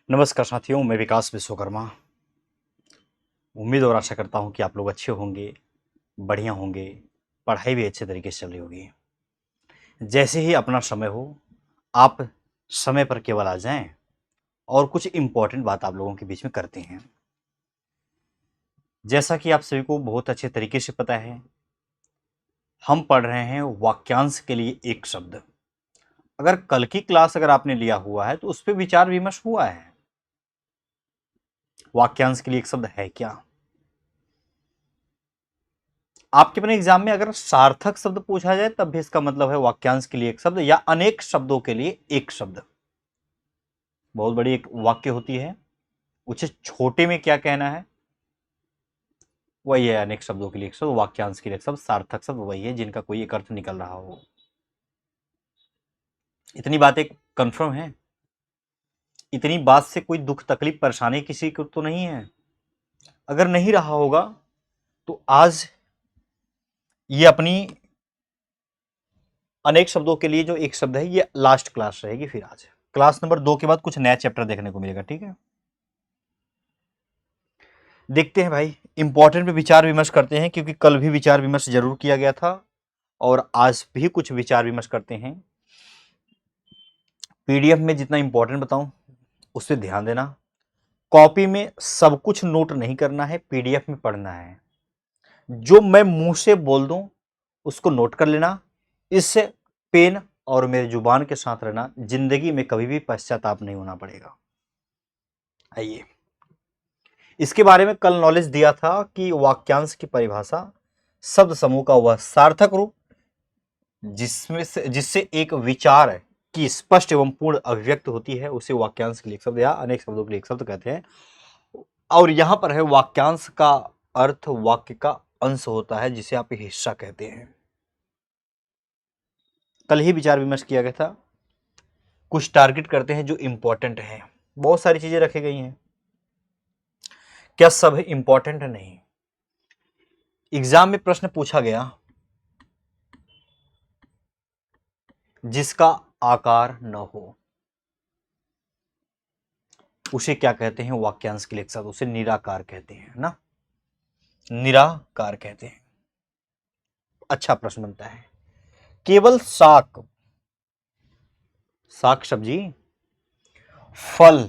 नमस्कार साथियों, मैं विकास विश्वकर्मा। उम्मीद और आशा करता हूँ कि आप लोग अच्छे होंगे, बढ़िया होंगे, पढ़ाई भी अच्छे तरीके से चल रही होगी। जैसे ही अपना समय हो, आप समय पर केवल आ जाएं और कुछ इम्पोर्टेंट बात आप लोगों के बीच में करते हैं। जैसा कि आप सभी को बहुत अच्छे तरीके से पता है, हम पढ़ रहे हैं वाक्यांश के लिए एक शब्द। अगर कल की क्लास अगर आपने लिया हुआ है तो उस पर विचार विमर्श हुआ है। वाक्यांश के लिए एक शब्द है क्या? आपके अपने एग्जाम में अगर सार्थक शब्द पूछा जाए तब भी इसका मतलब है वाक्यांश के लिए एक शब्द या अनेक शब्दों के लिए एक शब्द। बहुत बड़ी एक वाक्य होती है, उसे छोटे में क्या कहना है, वही है अनेक शब्दों के लिए एक शब्द, वाक्यांश के लिए एक शब्द, सार्थक शब्द वही है जिनका कोई एक अर्थ निकल रहा हो। इतनी बातें कंफर्म है? इतनी बात से कोई दुख तकलीफ परेशानी किसी को तो नहीं है? अगर नहीं रहा होगा तो आज ये अपनी अनेक शब्दों के लिए जो एक शब्द है ये लास्ट क्लास रहेगी। फिर आज क्लास नंबर 2 के बाद कुछ नया चैप्टर देखने को मिलेगा। ठीक है, देखते हैं भाई, इंपॉर्टेंट पे विचार विमर्श करते हैं क्योंकि कल भी विचार विमर्श जरूर किया गया था और आज भी कुछ विचार विमर्श करते हैं। पीडीएफ में जितना इंपॉर्टेंट बताऊं उस पर ध्यान देना। कॉपी में सब कुछ नोट नहीं करना है, पीडीएफ में पढ़ना है। जो मैं मुंह से बोल दूं उसको नोट कर लेना। इससे पेन और मेरे जुबान के साथ रहना, जिंदगी में कभी भी पश्चाताप नहीं होना पड़ेगा। आइए, इसके बारे में कल नॉलेज दिया था कि वाक्यांश की परिभाषा शब्द समूह का वह सार्थक रूप जिससे एक विचार की स्पष्ट एवं पूर्ण अभिव्यक्ति होती है उसे वाक्यांश के लिए एक शब्द या अनेक शब्दों के लिए एक शब्द कहते हैं। और यहां पर है वाक्यांश का अर्थ वाक्य का अंश होता है जिसे आप हिस्सा कहते हैं। कल ही विचार विमर्श किया गया था। कुछ टारगेट करते हैं जो इंपॉर्टेंट है। बहुत सारी चीजें रखी गई हैं, क्या सब इंपॉर्टेंट नहीं? एग्जाम में प्रश्न पूछा गया, जिसका आकार न हो उसे क्या कहते हैं? वाक्यांश के लिए एक शब्द, उसे निराकार कहते हैं ना, निराकार कहते हैं। अच्छा प्रश्न बनता है, केवल शाक, शाक सब्जी, फल,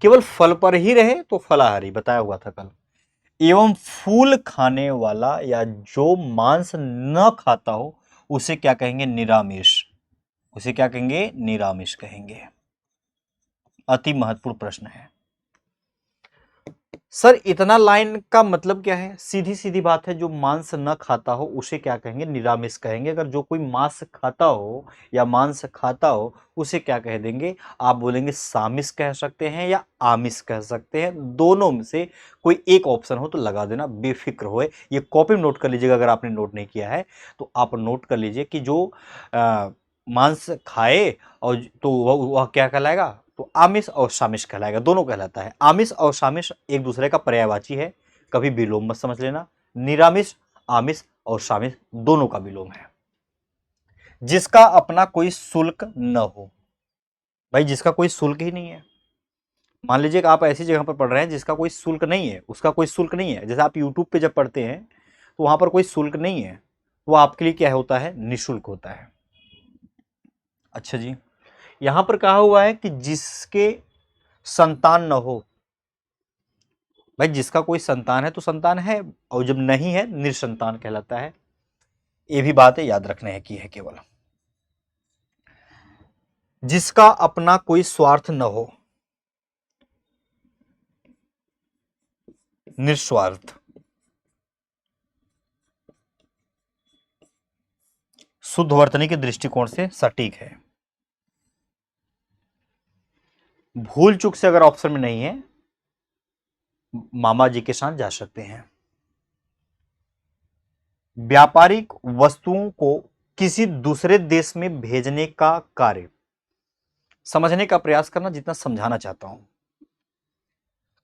केवल फल पर ही रहे तो फलाहारी बताया हुआ था कल, एवं फूल खाने वाला या जो मांस न खाता हो उसे क्या कहेंगे? निरामिष। उसे क्या कहेंगे? निरामिष कहेंगे। अति महत्वपूर्ण प्रश्न है सर। इतना लाइन का मतलब क्या है? सीधी सीधी बात है, जो मांस न खाता हो उसे क्या कहेंगे? निरामिष कहेंगे। अगर जो कोई मांस खाता हो या मांस खाता हो उसे क्या कह देंगे? आप बोलेंगे सामिष कह सकते हैं या आमिष कह सकते हैं, दोनों में से कोई एक ऑप्शन हो तो लगा देना, बेफिक्र होए। ये कॉपी में नोट कर लीजिएगा, अगर आपने नोट नहीं किया है तो आप नोट कर लीजिए कि जो मांस खाए और तो वह क्या कहलाएगा? तो आमिष और सामिष कहलाएगा, दोनों कहलाता है। आमिष और सामिष एक दूसरे का पर्यायवाची है, कभी विलोम मत समझ लेना। निरामिष, आमिष और सामिष दोनों का विलोम है। जिसका अपना कोई शुल्क न हो, भाई जिसका कोई शुल्क ही नहीं है। मान लीजिए कि आप ऐसी जगह पर पढ़ रहे हैं जिसका कोई शुल्क नहीं है, उसका कोई शुल्क नहीं है। जैसे आप यूट्यूब पे जब पढ़ते हैं तो वहां पर कोई शुल्क नहीं है, वो आपके लिए क्या होता है? निःशुल्क होता है। अच्छा जी, यहां पर कहा हुआ है कि जिसके संतान न हो, भाई जिसका कोई संतान है तो संतान है, और जब नहीं है निसंतान कहलाता है। ये भी बातें याद रखने की है केवल। जिसका अपना कोई स्वार्थ न हो, निस्वार्थ, शुद्ध वर्तनी के दृष्टिकोण से सटीक है। भूल चूक से अगर ऑप्शन में नहीं है, मामा जी के साथ जा सकते हैं। व्यापारिक वस्तुओं को किसी दूसरे देश में भेजने का कार्य, समझने का प्रयास करना जितना समझाना चाहता हूं।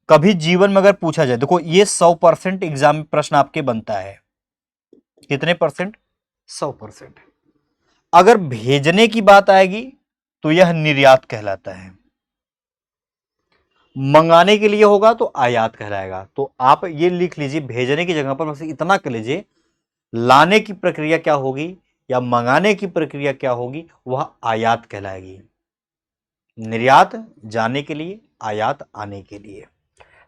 कभी जीवन में अगर पूछा जाए, देखो ये 100% एग्जाम में प्रश्न आपके बनता है। कितने परसेंट? 100%। अगर भेजने की बात आएगी तो यह निर्यात कहलाता है। मंगाने के लिए होगा तो आयात कहलाएगा। तो आप ये लिख लीजिए, भेजने की जगह पर बस इतना कर लीजिए, लाने की प्रक्रिया क्या होगी या मंगाने की प्रक्रिया क्या होगी, वह आयात कहलाएगी। निर्यात जाने के लिए, आयात आने के लिए।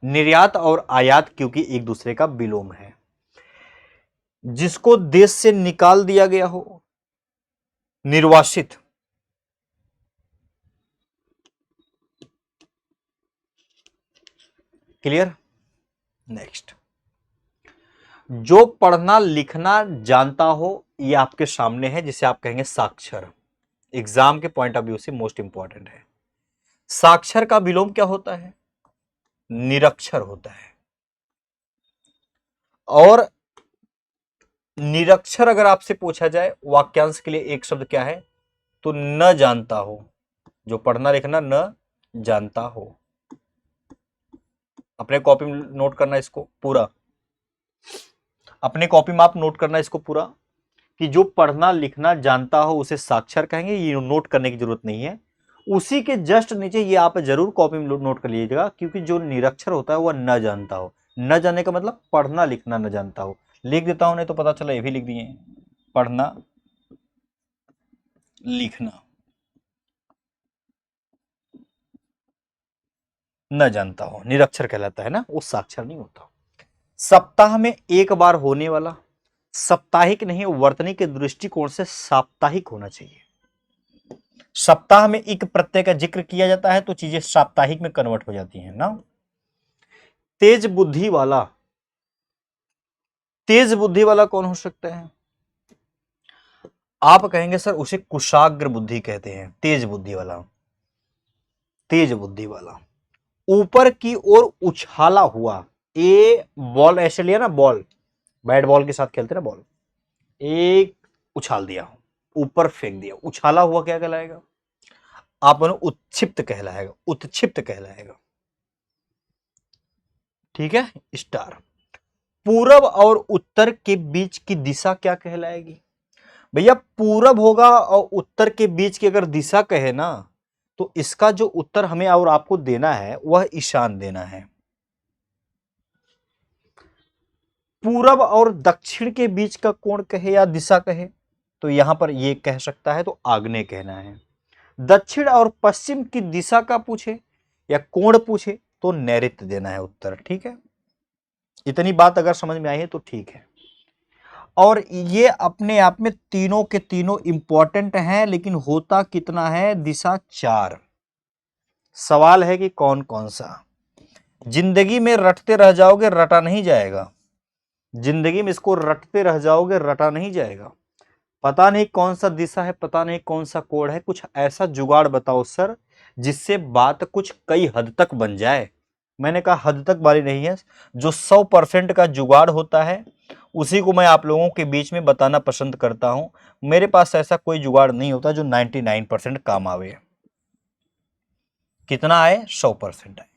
निर्यात और आयात क्योंकि एक दूसरे का विलोम है। जिसको देश से निकाल दिया गया हो, निर्वासित। क्लियर? नेक्स्ट, जो पढ़ना लिखना जानता हो, ये आपके सामने है, जिसे आप कहेंगे साक्षर। एग्जाम के पॉइंट ऑफ व्यू से मोस्ट इंपॉर्टेंट है। साक्षर का विलोम क्या होता है? निरक्षर होता है। और निरक्षर अगर आपसे पूछा जाए वाक्यांश के लिए एक शब्द क्या है, तो न जानता हो। जो पढ़ना लिखना न जानता हो। अपने कॉपी में नोट करना इसको पूरा, अपने कॉपी में आप नोट करना इसको पूरा, कि जो पढ़ना लिखना जानता हो उसे साक्षर कहेंगे। ये नोट करने की जरूरत नहीं है। उसी के जस्ट नीचे ये आप जरूर कॉपी में नोट कर लीजिएगा, क्योंकि जो निरक्षर होता है वह न जानता हो। न जानने का मतलब पढ़ना लिखना न जानता हो। लिख देता हूं, नहीं तो पता चला ये भी लिख दिए, पढ़ना लिखना न जानता हो, निरक्षर कहलाता है ना, वो साक्षर नहीं होता। सप्ताह में एक बार होने वाला, साप्ताहिक नहीं, वर्तनी के दृष्टिकोण से साप्ताहिक होना चाहिए। सप्ताह में एक प्रत्यय का जिक्र किया जाता है तो चीजें साप्ताहिक में कन्वर्ट हो जाती हैं ना। तेज बुद्धि वाला, तेज बुद्धि वाला कौन हो सकता है? आप कहेंगे सर उसे कुशाग्र बुद्धि कहते हैं। तेज बुद्धि वाला, तेज बुद्धि वाला। ऊपर की ओर उछाला हुआ, ए बॉल ऐसे लिया ना, बॉल बैट बॉल के साथ खेलते ना, बॉल एक उछाल दिया, ऊपर फेंक दिया, उछाला हुआ क्या कहलाएगा? आप उत्क्षिप्त कहलाएगा, उत्क्षिप्त कहलाएगा। ठीक है, स्टार। पूरब और उत्तर के बीच की दिशा क्या कहलाएगी? भैया पूरब होगा और उत्तर के बीच की अगर दिशा कहे ना, तो इसका जो उत्तर हमें और आपको देना है वह ईशान देना है। पूरब और दक्षिण के बीच का कोण कहे या दिशा कहे, तो यहां पर ये कह सकता है तो आग्नेय कहना है। दक्षिण और पश्चिम की दिशा का पूछे या कोण पूछे तो नैऋत्य देना है उत्तर। ठीक है, इतनी बात अगर समझ में आई है तो ठीक है। और ये अपने आप में तीनों के तीनों इंपॉर्टेंट हैं, लेकिन होता कितना है? दिशा 4। सवाल है कि कौन कौन सा। जिंदगी में रटते रह जाओगे, रटा नहीं जाएगा। जिंदगी में इसको रटते रह जाओगे, रटा नहीं जाएगा। पता नहीं कौन सा दिशा है, पता नहीं कौन सा कोड है, कुछ ऐसा जुगाड़ बताओ सर जिससे बात कुछ कई हद तक बन जाए। मैंने कहा हद तक वाली नहीं है, जो 100% का जुगाड़ होता है उसी को मैं आप लोगों के बीच में बताना पसंद करता हूं। मेरे पास ऐसा कोई जुगाड़ नहीं होता जो 99% काम आवे। कितना आए? 100% आए।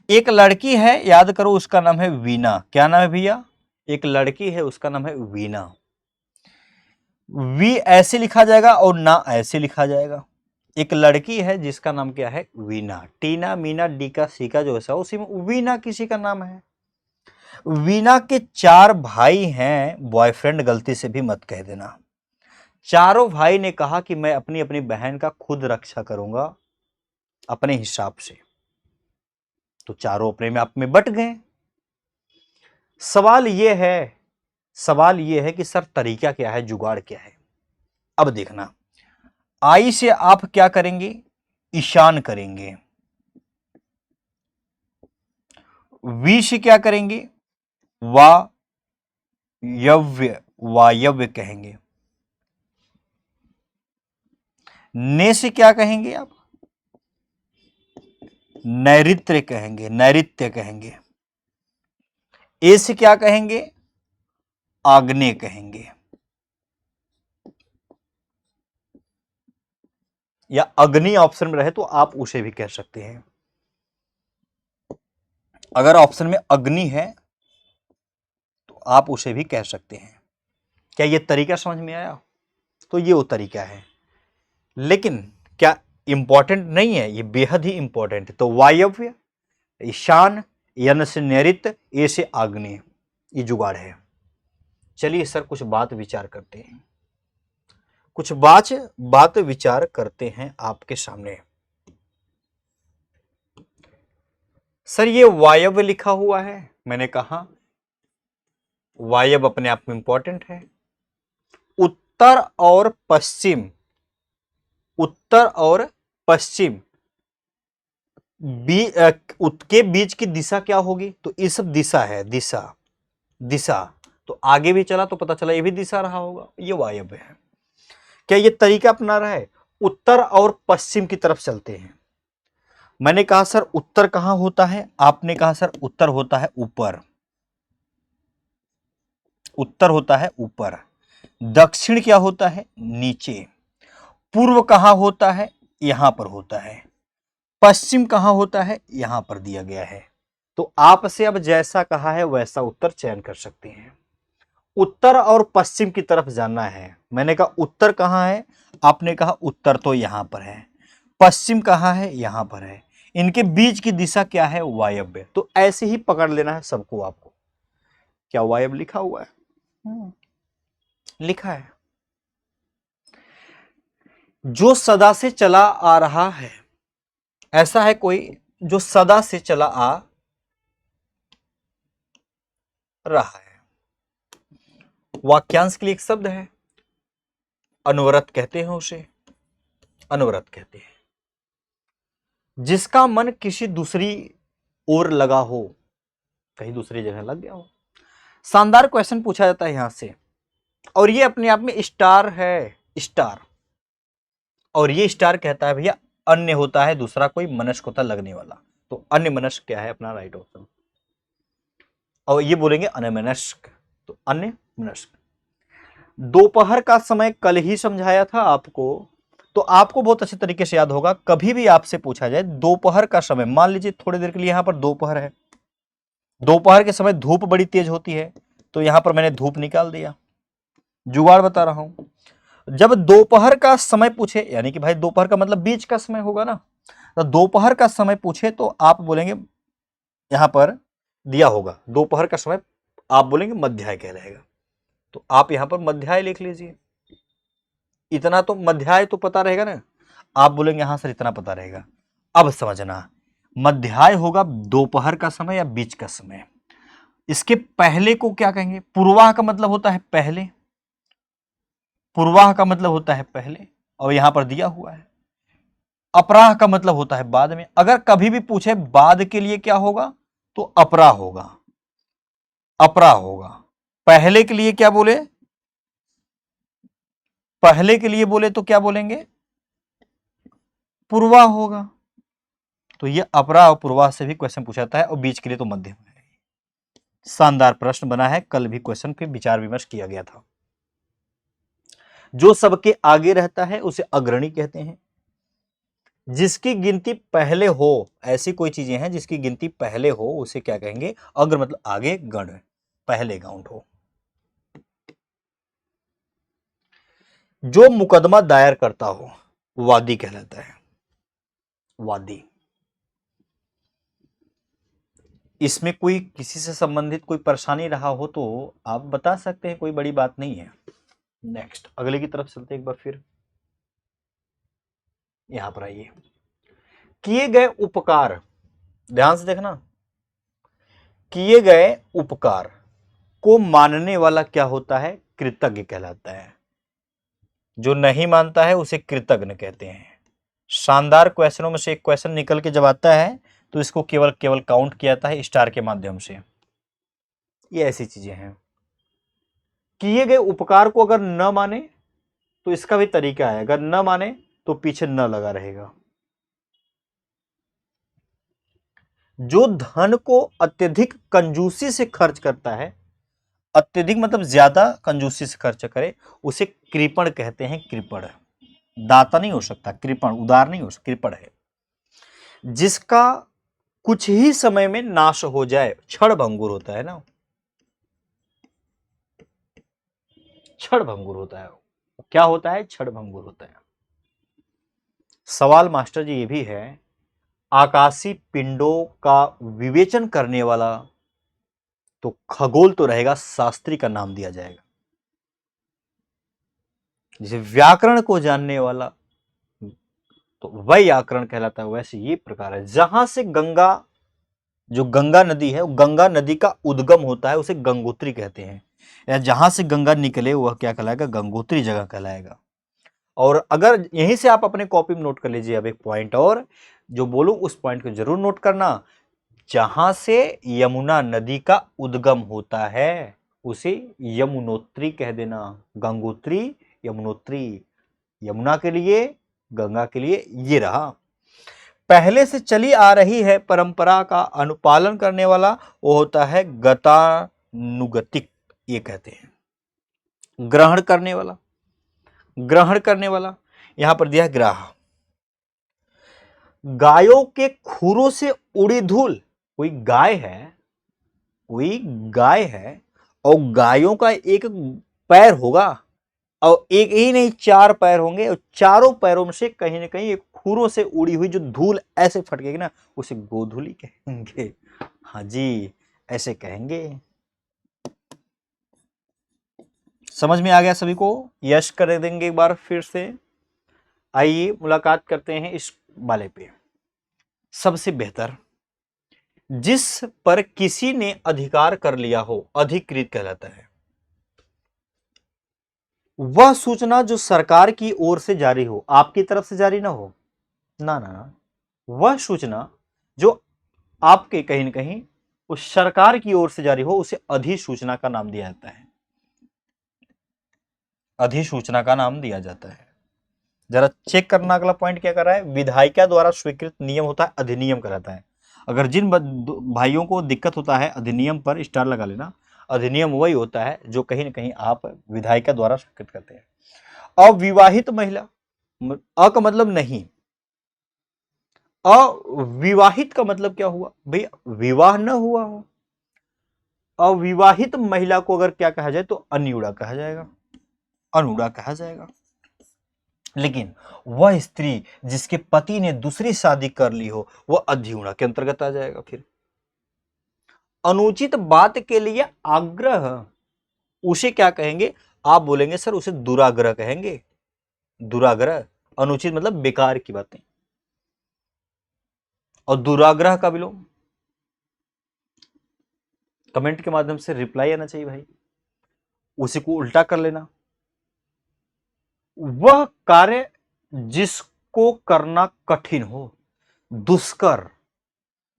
एक लड़की है, याद करो, उसका नाम है वीना। क्या नाम है भैया? एक लड़की है, उसका नाम है वीना। वी ऐसे लिखा जाएगा और ना ऐसे लिखा जाएगा। एक लड़की है जिसका नाम क्या है? वीना। टीना मीना डी का सी का जो है उसी में वीना किसी का नाम है। वीना के 4 भाई हैं, बॉयफ्रेंड गलती से भी मत कह देना। चारों भाई ने कहा कि मैं अपनी अपनी बहन का खुद रक्षा करूंगा अपने हिसाब से, तो चारों अपने में आप में बट गए। सवाल यह है, सवाल यह है कि सर तरीका क्या है, जुगाड़ क्या है? अब देखना, आई से आप क्या करेंगे? ईशान करेंगे। वी से क्या करेंगे? वायव्य, वायव्य कहेंगे। ने से क्या कहेंगे आप? नैऋत्य कहेंगे, नैऋत्य कहेंगे। ए से क्या कहेंगे? आग्नेय कहेंगे, या अग्नि ऑप्शन में रहे तो आप उसे भी कह सकते हैं। अगर ऑप्शन में अग्नि है तो आप उसे भी कह सकते हैं। क्या ये तरीका समझ में आया? तो ये वो तरीका है, लेकिन क्या इंपॉर्टेंट नहीं है? ये बेहद ही इंपॉर्टेंट है। तो वायव्य ईशान, यन से नैऋत्य, ए से आग्नेय। ये जुगाड़ है। चलिए सर कुछ बात विचार करते हैं, कुछ बात विचार करते हैं आपके सामने। सर ये वायव्य लिखा हुआ है, मैंने कहा वायव्य अपने आप में इंपॉर्टेंट है। उत्तर और पश्चिम, उत्तर और पश्चिम के बीच की दिशा क्या होगी? तो ये सब दिशा है, दिशा दिशा। तो आगे भी चला तो पता चला ये भी दिशा रहा होगा, ये वायव्य है। क्या ये तरीका अपना रहा है? उत्तर और पश्चिम की तरफ चलते हैं। मैंने कहा सर उत्तर कहां होता है, आपने कहा सर उत्तर होता है ऊपर, उत्तर होता है ऊपर। दक्षिण क्या होता है? नीचे। पूर्व कहां होता है? यहां पर होता है। पश्चिम कहां होता है? यहां पर दिया गया है। तो आपसे अब जैसा कहा है वैसा उत्तर चयन कर सकते हैं। उत्तर और पश्चिम की तरफ जाना है। मैंने कहा उत्तर कहां है, आपने कहा उत्तर तो यहां पर है। पश्चिम कहां है? यहां पर है। इनके बीच की दिशा क्या है? वायव्य। तो ऐसे ही पकड़ लेना है सबको आपको। क्या वायव्य लिखा हुआ है? लिखा है। जो सदा से चला आ रहा है, ऐसा है कोई जो सदा से चला आ रहा है। वाक्यांश के लिए एक शब्द है, अनुव्रत कहते हैं उसे, अनुव्रत कहते हैं। जिसका मन किसी दूसरी ओर लगा हो, कहीं दूसरी जगह लग गया हो। शानदार क्वेश्चन पूछा जाता है यहां से, और ये अपने आप में स्टार है, स्टार। और ये स्टार कहता है भैया अन्य होता है दूसरा कोई मनस्क होता लगने वाला। तो अन्य मनस्क क्या है अपना राइट ऑप्शन। और ये बोलेंगे अन्यमनस्क, तो अन्य मनस्क। दोपहर का समय कल ही समझाया था आपको, तो आपको बहुत अच्छे तरीके से याद होगा। कभी भी आपसे पूछा जाए दोपहर का समय, मान लीजिए थोड़ी देर के लिए यहां पर दोपहर है, दोपहर के समय धूप बड़ी तेज होती है, तो यहां पर मैंने धूप निकाल दिया। जुगाड़ बता रहा हूं। जब दोपहर का समय पूछे, यानी कि भाई दोपहर का मतलब बीच का समय होगा ना, तो दोपहर का समय पूछे तो आप बोलेंगे, यहां पर दिया होगा दोपहर का समय, आप बोलेंगे मध्याह्न कहलाएगा। तो आप यहां पर मध्याह्न लिख लीजिए। इतना तो मध्याह्न तो पता रहेगा ना, आप बोलेंगे हाँ सर इतना पता रहेगा। अब समझना, मध्याह्न होगा दोपहर का समय या बीच का समय। इसके पहले को क्या कहेंगे? पूर्वाह का मतलब होता है पहले, पूर्वाह का मतलब होता है पहले, और यहां पर दिया हुआ है। अपराह का मतलब होता है बाद में। अगर कभी भी पूछे बाद के लिए क्या होगा, तो अपराह होगा, अपराह होगा। पहले के लिए क्या बोले? पहले के लिए बोले तो क्या बोलेंगे? पूर्वाह होगा। तो ये अपराह और पूर्वाह से भी क्वेश्चन पूछा जाता है, और बीच के लिए तो मध्य में है। शानदार प्रश्न बना है, कल भी क्वेश्चन पे विचार विमर्श किया गया था। जो सबके आगे रहता है उसे अग्रणी कहते हैं। जिसकी गिनती पहले हो, ऐसी कोई चीजें हैं जिसकी गिनती पहले हो उसे क्या कहेंगे? अग्र मतलब आगे, गण पहले काउंट हो। जो मुकदमा दायर करता हो वादी कहलाता है, वादी। इसमें कोई किसी से संबंधित कोई परेशानी रहा हो तो आप बता सकते हैं, कोई बड़ी बात नहीं है। नेक्स्ट अगले की तरफ चलते एक बार फिर। यहां पर आइए, किए गए उपकार, ध्यान से देखना, किए गए उपकार को मानने वाला क्या होता है? कृतज्ञ कहलाता है। जो नहीं मानता है उसे कृतज्ञ कहते हैं। शानदार क्वेश्चनों में से एक क्वेश्चन निकल के जब आता है तो इसको केवल केवल काउंट किया जाता है स्टार के माध्यम से। ये ऐसी चीजें हैं। किए गए उपकार को अगर न माने तो इसका भी तरीका है, अगर न माने तो पीछे न लगा रहेगा। जो धन को अत्यधिक कंजूसी से खर्च करता है, अत्यधिक मतलब ज्यादा कंजूसी से खर्च करे, उसे कृपण कहते हैं। कृपण, दाता नहीं हो सकता, कृपण उदार नहीं हो सकता, कृपण है। जिसका कुछ ही समय में नाश हो जाए, क्षण भंगुर होता है ना, क्षण भंगुर होता है। क्या होता है? क्षण भंगुर होता है। सवाल मास्टर जी ये भी है, आकाशीय पिंडों का विवेचन करने वाला, तो खगोल तो रहेगा, शास्त्री का नाम दिया जाएगा। जैसे व्याकरण को जानने वाला तो व्याकरण कहलाता है, वैसे ये प्रकार है। जहां से गंगा, जो गंगा नदी है, गंगा नदी का उद्गम होता है, उसे गंगोत्री कहते हैं। या जहां से गंगा निकले वह क्या कहलाएगा, गंगोत्री जगह कहलाएगा। और अगर यहीं से आप अपने कॉपी में नोट कर लीजिए, अब एक पॉइंट और जो बोलूं उस पॉइंट को जरूर नोट करना। जहां से यमुना नदी का उद्गम होता है उसे यमुनोत्री कह देना। गंगोत्री, यमुनोत्री, यमुना के लिए, गंगा के लिए ये रहा। पहले से चली आ रही है परंपरा का अनुपालन करने वाला, वो होता है गतानुगतिक, ये कहते हैं। ग्रहण करने वाला, ग्रहण करने वाला यहां पर दिया ग्राह। गायों के खुरों से उड़ी धूल, कोई गाय है, कोई गाय है और गायों का एक पैर होगा, और एक ही नहीं चार पैर होंगे, और चारों पैरों में से कहीं ना कहीं एक खुरों से उड़ी हुई जो धूल ऐसे फटकेगी ना, उसे गोधूली कहेंगे। हाँ जी, ऐसे कहेंगे। समझ में आ गया सभी को? यश कर देंगे एक बार फिर से। आइए मुलाकात करते हैं इस वाले पे। सबसे बेहतर, जिस पर किसी ने अधिकार कर लिया हो, अधिकृत कहलाता है। वह सूचना जो सरकार की ओर से जारी हो, आपकी तरफ से जारी ना हो, ना ना ना, वह सूचना जो आपके कहीं ना कहीं उस सरकार की ओर से जारी हो, उसे अधिसूचना का नाम दिया जाता है। अधिसूचना का नाम दिया जाता है। जरा चेक करना अगला पॉइंट क्या कर रहा है। विधायिका द्वारा स्वीकृत नियम होता है, अधिनियम कहलाता है। अगर जिन भाइयों को दिक्कत होता है अधिनियम पर स्टार लगा लेना। अधिनियम वही होता है जो कहीं ना कहीं आप विधायिका द्वारा स्वीकृत करते हैं। अविवाहित महिला, अ का मतलब नहीं, अविवाहित का मतलब क्या हुआ भाई, विवाह न हुआ हो। अविवाहित महिला को अगर क्या कहा जाए तो अन्यूड़ा कहा जाएगा, अनुड़ा कहा जाएगा। लेकिन वह स्त्री जिसके पति ने दूसरी शादी कर ली हो, वह अधिउड़ा के अंतर्गत आ जाएगा। फिर अनुचित बात के लिए आग्रह, उसे क्या कहेंगे, आप बोलेंगे सर उसे दुराग्रह कहेंगे। दुराग्रह, अनुचित मतलब बेकार की बातें, और दुराग्रह का विलोम। कमेंट के माध्यम से रिप्लाई आना चाहिए भाई, उसी को उल्टा कर लेना। वह कार्य जिसको करना कठिन हो, दुष्कर,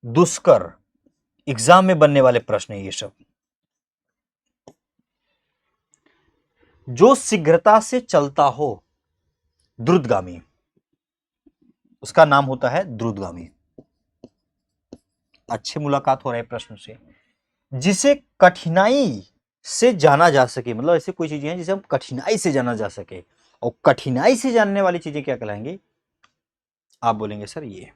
दुष्कर एग्जाम में बनने वाले प्रश्न है ये सब। जो शीघ्रता से चलता हो, द्रुतगामी, उसका नाम होता है द्रुतगामी। अच्छी मुलाकात हो रहा है प्रश्न से। जिसे कठिनाई से जाना जा सके, मतलब ऐसी कोई चीजें हैं जिसे हम कठिनाई से जाना जा सके, और कठिनाई से जानने वाली चीजें क्या कहलाएंगी, आप बोलेंगे सर ये।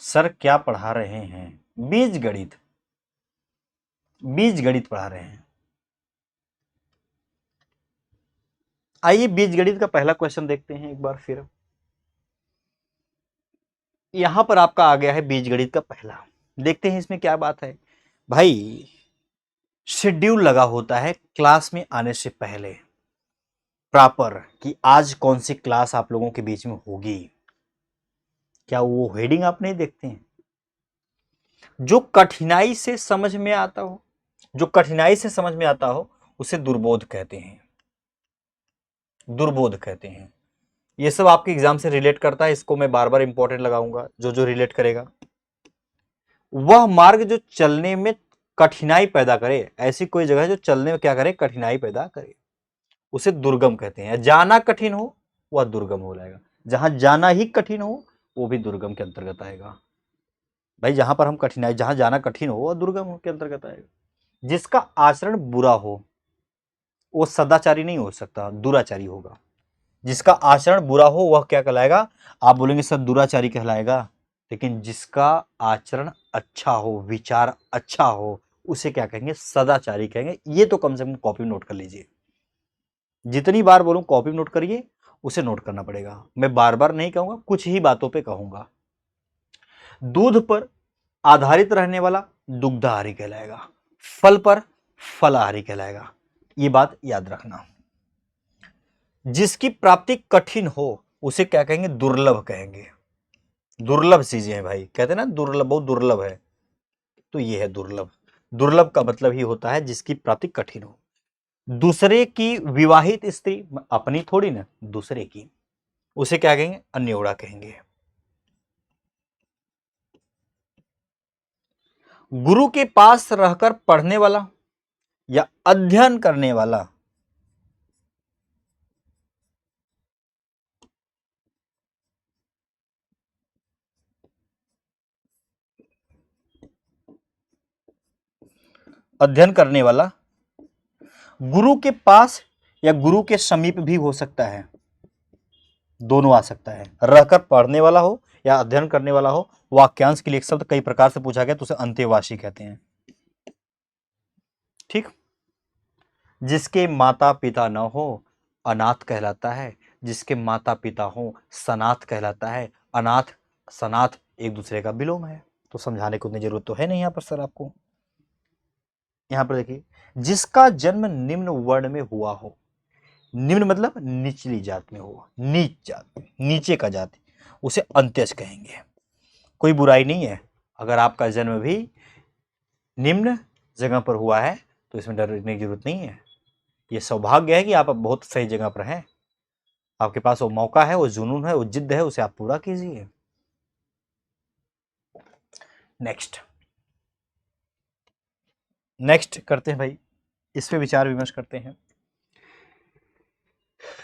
सर क्या पढ़ा रहे हैं, बीज गणित, बीज गणित पढ़ा रहे हैं। आइए बीज गणित का पहला क्वेश्चन देखते हैं एक बार फिर। यहां पर आपका आ गया है बीज गणित का पहला। देखते हैं इसमें क्या बात है भाई। शेड्यूल लगा होता है क्लास में आने से पहले प्रॉपर, कि आज कौन सी क्लास आप लोगों के बीच में होगी। क्या वो हेडिंग आप नहीं देखते हैं? जो कठिनाई से समझ में आता हो, जो कठिनाई से समझ में आता हो उसे दुर्बोध कहते हैं, दुर्बोध कहते हैं। ये सब आपके एग्जाम से रिलेट करता है, इसको मैं बार बार इंपॉर्टेंट लगाऊंगा, जो जो रिलेट करेगा। वह मार्ग जो चलने में कठिनाई पैदा करे, ऐसी कोई जगह है जो चलने में क्या करे, कठिनाई पैदा करे, उसे दुर्गम कहते हैं। जाना कठिन हो वह दुर्गम हो जाएगा, जहां जाना ही कठिन हो वो भी दुर्गम के अंतर्गत आएगा। भाई जहां पर हम कठिनाई, जहां जाना कठिन हो वह दुर्गम के अंतर्गत आएगा। जिसका आचरण बुरा हो वो सदाचारी नहीं हो सकता, दुराचारी होगा। जिसका आचरण बुरा हो वह क्या कहलाएगा, आप बोलेंगे सर दुराचारी कहलाएगा। लेकिन जिसका आचरण अच्छा हो, विचार अच्छा हो, उसे क्या कहेंगे, सदाचारी कहेंगे। ये तो कम से कम कॉपी नोट कर लीजिए, जितनी बार बोलूं कॉपी नोट करिए, उसे नोट करना पड़ेगा। मैं बार बार नहीं कहूंगा, कुछ ही बातों पे कहूंगा। दूध पर आधारित रहने वाला दुग्धाहारी कहलाएगा, फल पर फलाहारी कहलाएगा। ये बात याद रखना। जिसकी प्राप्ति कठिन हो उसे क्या कहेंगे, दुर्लभ कहेंगे। दुर्लभ चीजें हैं भाई, कहते हैं ना दुर्लभ, बहुत दुर्लभ है, तो ये है दुर्लभ। दुर्लभ का मतलब ही होता है जिसकी प्राप्ति कठिन हो। दूसरे की विवाहित स्त्री, अपनी थोड़ी ना, दूसरे की, उसे क्या कहेंगे, अन्योड़ा कहेंगे। गुरु के पास रहकर पढ़ने वाला या अध्ययन करने वाला, अध्ययन करने वाला, गुरु के पास या गुरु के समीप भी हो सकता है, दोनों आ सकता है। रहकर पढ़ने वाला हो या अध्ययन करने वाला हो। वाक्यांश के लिए एक शब्द कई प्रकार से पूछा गया तो उसे अंत्यवासी कहते हैं। ठीक। जिसके माता पिता न हो अनाथ कहलाता है, जिसके माता पिता हो सनाथ कहलाता है। अनाथ सनाथ एक दूसरे का विलोम है, तो समझाने की उतनी जरूरत तो है नहीं यहां पर सर आपको। यहां पर देखिए, जिसका जन्म निम्न वर्ण में हुआ हो, निम्न मतलब निचली जात में हुआ, नीच जात, नीचे का जाति, उसे अंत्यज कहेंगे। कोई बुराई नहीं है अगर आपका जन्म भी निम्न जगह पर हुआ है, तो इसमें डरने की जरूरत नहीं है। ये सौभाग्य है कि आप अब बहुत सही जगह पर हैं, आपके पास वो मौका है, वो जुनून है, वो जिद्द है, उसे आप पूरा कीजिए। नेक्स्ट नेक्स्ट करते हैं भाई, इस पे विचार विमर्श करते हैं।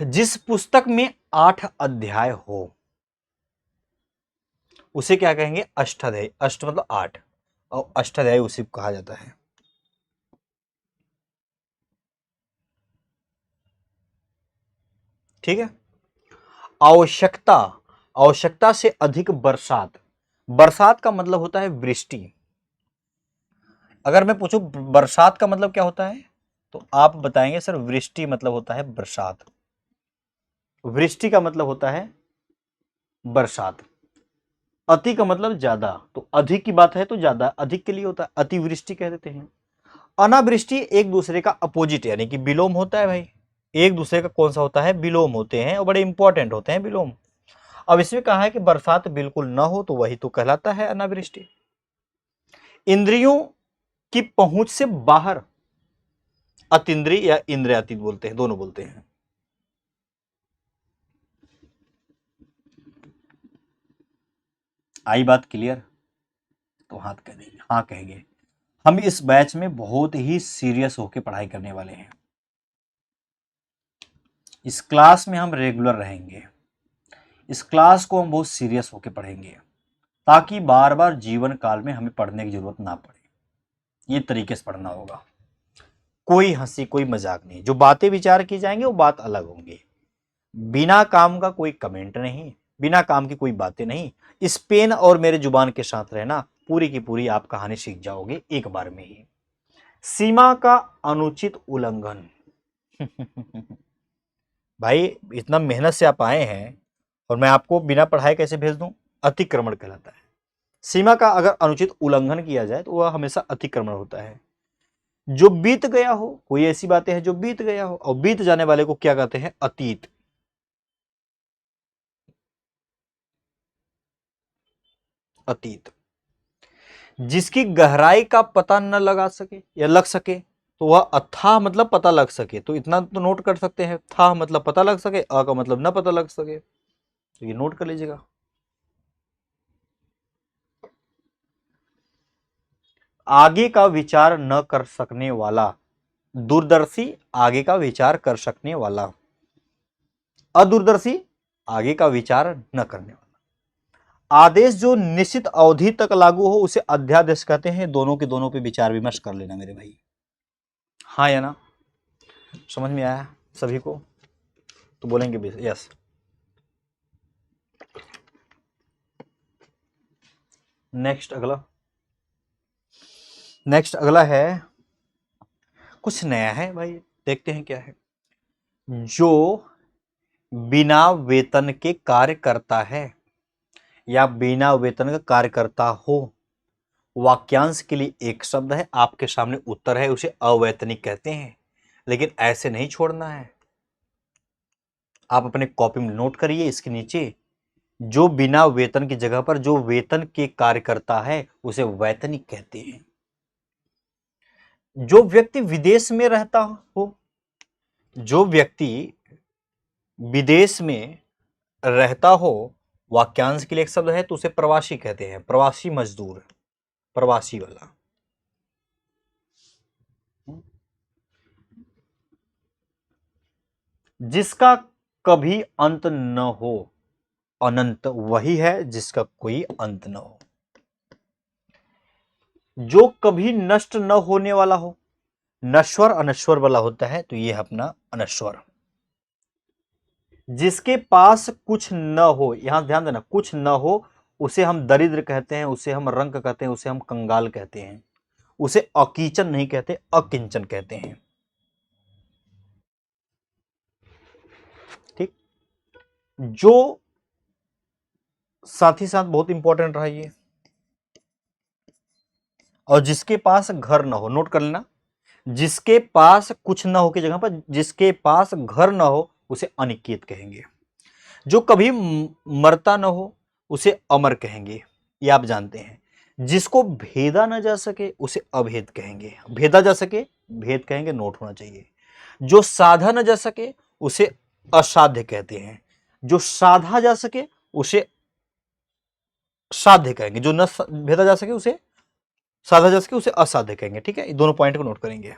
जिस पुस्तक में 8 अध्याय हो उसे क्या कहेंगे, अष्टाध्यायी। अष्ट मतलब 8, और अष्टाध्यायी उसी को कहा जाता है। ठीक है। आवश्यकता, आवश्यकता से अधिक बरसात। बरसात का मतलब होता है वृष्टि। अगर मैं पूछूं बरसात का मतलब क्या होता है, तो आप बताएंगे सर वृष्टि मतलब होता है बरसात। वृष्टि का मतलब होता है बरसात। अति का मतलब ज्यादा, तो अधिक की बात है तो ज्यादा, अधिक के लिए होता है अतिवृष्टि कह देते हैं। अनावृष्टि एक दूसरे का अपोजिट यानी कि विलोम होता है भाई। एक दूसरे का कौन सा होता है, विलोम होते हैं, और बड़े इंपॉर्टेंट होते हैं विलोम। अब इसमें कहा है कि बरसात बिल्कुल ना हो तो वही तो कहलाता है अनावृष्टि। इंद्रियों की पहुंच से बाहर, अतीन्द्रिय या इंद्रियातीत बोलते हैं, दोनों बोलते हैं। आई बात क्लियर, तो हाथ कह देंगे, हाँ कहेंगे। हम इस बैच में बहुत ही सीरियस होकर पढ़ाई करने वाले हैं। इस क्लास में हम रेगुलर रहेंगे, इस क्लास को हम बहुत सीरियस होकर पढ़ेंगे, ताकि बार बार जीवन काल में हमें पढ़ने की जरूरत ना पड़े। ये तरीके से पढ़ना होगा, कोई हंसी कोई मजाक नहीं। जो बातें विचार की जाएंगे वो बात अलग होंगी, बिना काम का कोई कमेंट नहीं, बिना काम की कोई बातें नहीं। इस पेन और मेरे जुबान के साथ रहना, पूरी की पूरी आप कहानी सीख जाओगे एक बार में ही। सीमा का अनुचित उल्लंघन भाई इतना मेहनत से आप आए हैं और मैं आपको बिना पढ़ाए कैसे भेज दूं, अतिक्रमण कहलाता है। सीमा का अगर अनुचित उल्लंघन किया जाए तो वह हमेशा अतिक्रमण होता है। जो बीत गया हो, कोई ऐसी बातें हैं जो बीत गया हो, और बीत जाने वाले को क्या कहते हैं, अतीत। अतीत। जिसकी गहराई का पता न लगा सके या लग सके, तो वह अथाह मतलब पता लग सके। तो इतना तो नोट कर सकते हैं, था मतलब पता लग सके, अ का मतलब न पता लग सके, तो ये नोट कर लीजिएगा। आगे का विचार न कर सकने वाला, दूरदर्शी आगे का विचार कर सकने वाला, अदूरदर्शी आगे का विचार न करने वाला। आदेश जो निश्चित अवधि तक लागू हो उसे अध्यादेश कहते हैं। दोनों के दोनों पे विचार विमर्श कर लेना मेरे भाई, हाँ या ना, समझ में आया सभी को, तो बोलेंगे भी यस। नेक्स्ट अगला, नेक्स्ट अगला है, कुछ नया है भाई, देखते हैं क्या है। जो बिना वेतन के कार्य करता है या बिना वेतन का कार्य करता हो, वाक्यांश के लिए एक शब्द है, आपके सामने उत्तर है, उसे अवैतनिक कहते हैं। लेकिन ऐसे नहीं छोड़ना है, आप अपने कॉपी में नोट करिए इसके नीचे, जो बिना वेतन की जगह पर जो वेतन के कार्य करता है उसे वैतनिक कहते हैं। जो व्यक्ति विदेश में रहता हो, जो व्यक्ति विदेश में रहता हो, वाक्यांश के लिए एक शब्द है तो उसे प्रवासी कहते हैं, प्रवासी मजदूर, प्रवासी वाला। जिसका कभी अंत न हो, अनंत वही है जिसका कोई अंत न हो। जो कभी नष्ट न होने वाला हो, नश्वर अनश्वर वाला होता है तो ये है अपना अनश्वर। जिसके पास कुछ न हो, यहां ध्यान देना, कुछ न हो, उसे हम दरिद्र कहते हैं, उसे हम रंक कहते हैं, उसे हम कंगाल कहते हैं, उसे अकीचन नहीं कहते, अकिंचन कहते हैं। ठीक। जो साथ ही साथ बहुत इंपॉर्टेंट रहा ये, और जिसके पास घर न हो, नोट कर लेना, जिसके पास कुछ न हो की जगह पर जिसके पास घर न हो उसे अनिकेत कहेंगे। जो कभी मरता न हो उसे अमर कहेंगे, ये आप जानते हैं। जिसको भेदा न जा सके उसे अभेद कहेंगे, भेदा जा सके भेद कहेंगे, नोट होना चाहिए। जो साधा न जा सके उसे असाध्य कहते हैं, जो साधा जा सके उसे साध्य कहेंगे, जो न भेदा जा सके उसे साधा जा सके उसे असाध्य कहेंगे। ठीक है, ये दोनों पॉइंट को नोट करेंगे।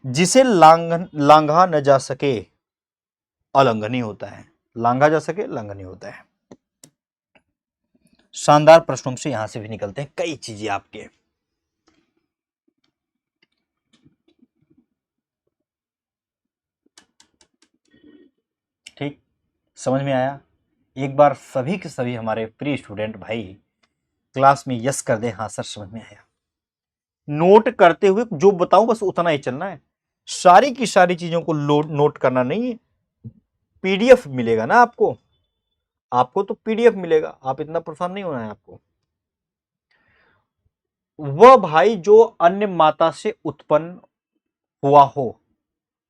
जिसे लांघा न जा सके अलंघनीय होता है, लांघा जा सके लंघनीय होता है। शानदार प्रश्नों से यहां से भी निकलते हैं कई चीजें आपके। ठीक, समझ में आया? एक बार सभी के सभी हमारे प्री स्टूडेंट भाई क्लास में यस कर दे, हाँ सर समझ में आया। नोट करते हुए जो बताऊं बस उतना ही चलना है, सारी की सारी चीजों को नोट करना नहीं है। पीडीएफ मिलेगा ना आपको, आपको तो पीडीएफ मिलेगा, आप इतना परेशान नहीं होना है आपको। वह भाई जो अन्य माता से उत्पन्न हुआ हो,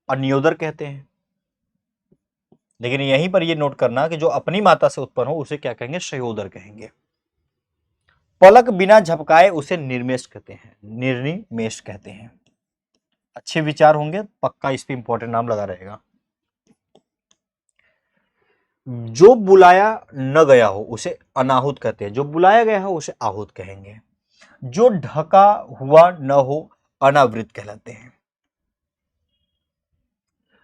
अन्योदर कहते हैं। लेकिन यहीं पर यह नोट करना कि जो अपनी माता से उत्पन्न हो उसे क्या कहेंगे, सहोदर कहेंगे। पलक बिना झपकाए उसे निर्मेश कहते हैं, निर्निमेश कहते हैं। अच्छे विचार होंगे, पक्का इस पे इंपॉर्टेंट नाम लगा रहेगा। जो बुलाया न गया हो उसे अनाहुत कहते हैं, जो बुलाया गया हो उसे आहूत कहेंगे। जो ढका हुआ न हो अनावृत कहलाते हैं।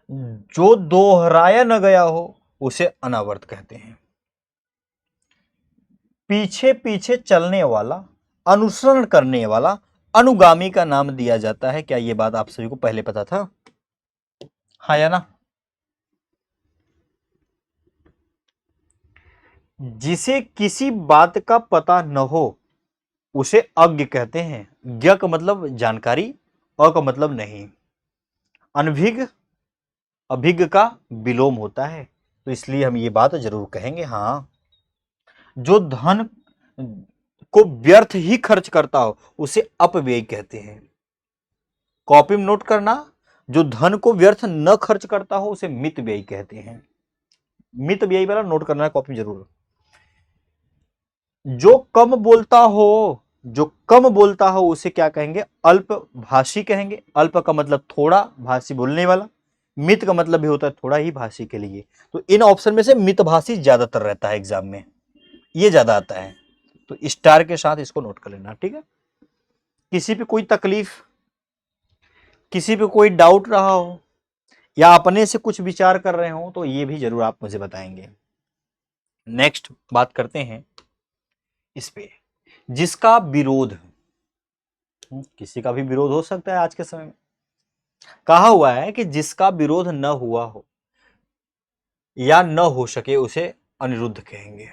जो दोहराया न गया हो उसे अनावर्त कहते हैं। पीछे पीछे चलने वाला, अनुसरण करने वाला अनुगामी का नाम दिया जाता है। क्या यह बात आप सभी को पहले पता था? हाँ या ना? जिसे किसी बात का पता न हो उसे अज्ञ कहते हैं। ज्ञ का मतलब जानकारी, अ का मतलब नहीं। अनभिज्ञ अभिज्ञ का विलोम होता है, तो इसलिए हम ये बात जरूर कहेंगे। हाँ, जो धन को व्यर्थ ही खर्च करता हो उसे अपव्यय कहते हैं। कॉपी में नोट करना, जो धन को व्यर्थ न खर्च करता हो उसे मित व्यय कहते हैं। मित व्यय वाला नोट करना है कॉपी में जरूर। जो कम बोलता हो, जो कम बोलता हो उसे क्या कहेंगे, अल्प भाषी कहेंगे। अल्प का मतलब थोड़ा, भाषी बोलने वाला। मित का मतलब भी होता है थोड़ा ही भाषी के लिए। तो इन ऑप्शन में से मितभाषी ज्यादातर रहता है एग्जाम में, ये ज्यादा आता है, तो स्टार के साथ इसको नोट कर लेना। ठीक है, किसी पे कोई तकलीफ, किसी पे कोई डाउट रहा हो या अपने से कुछ विचार कर रहे हो तो ये भी जरूर आप मुझे बताएंगे। नेक्स्ट बात करते हैं इस पे, जिसका विरोध, किसी का भी विरोध हो सकता है आज के समय में। कहा हुआ है कि जिसका विरोध न हुआ हो या न हो सके उसे अनिरुद्ध कहेंगे।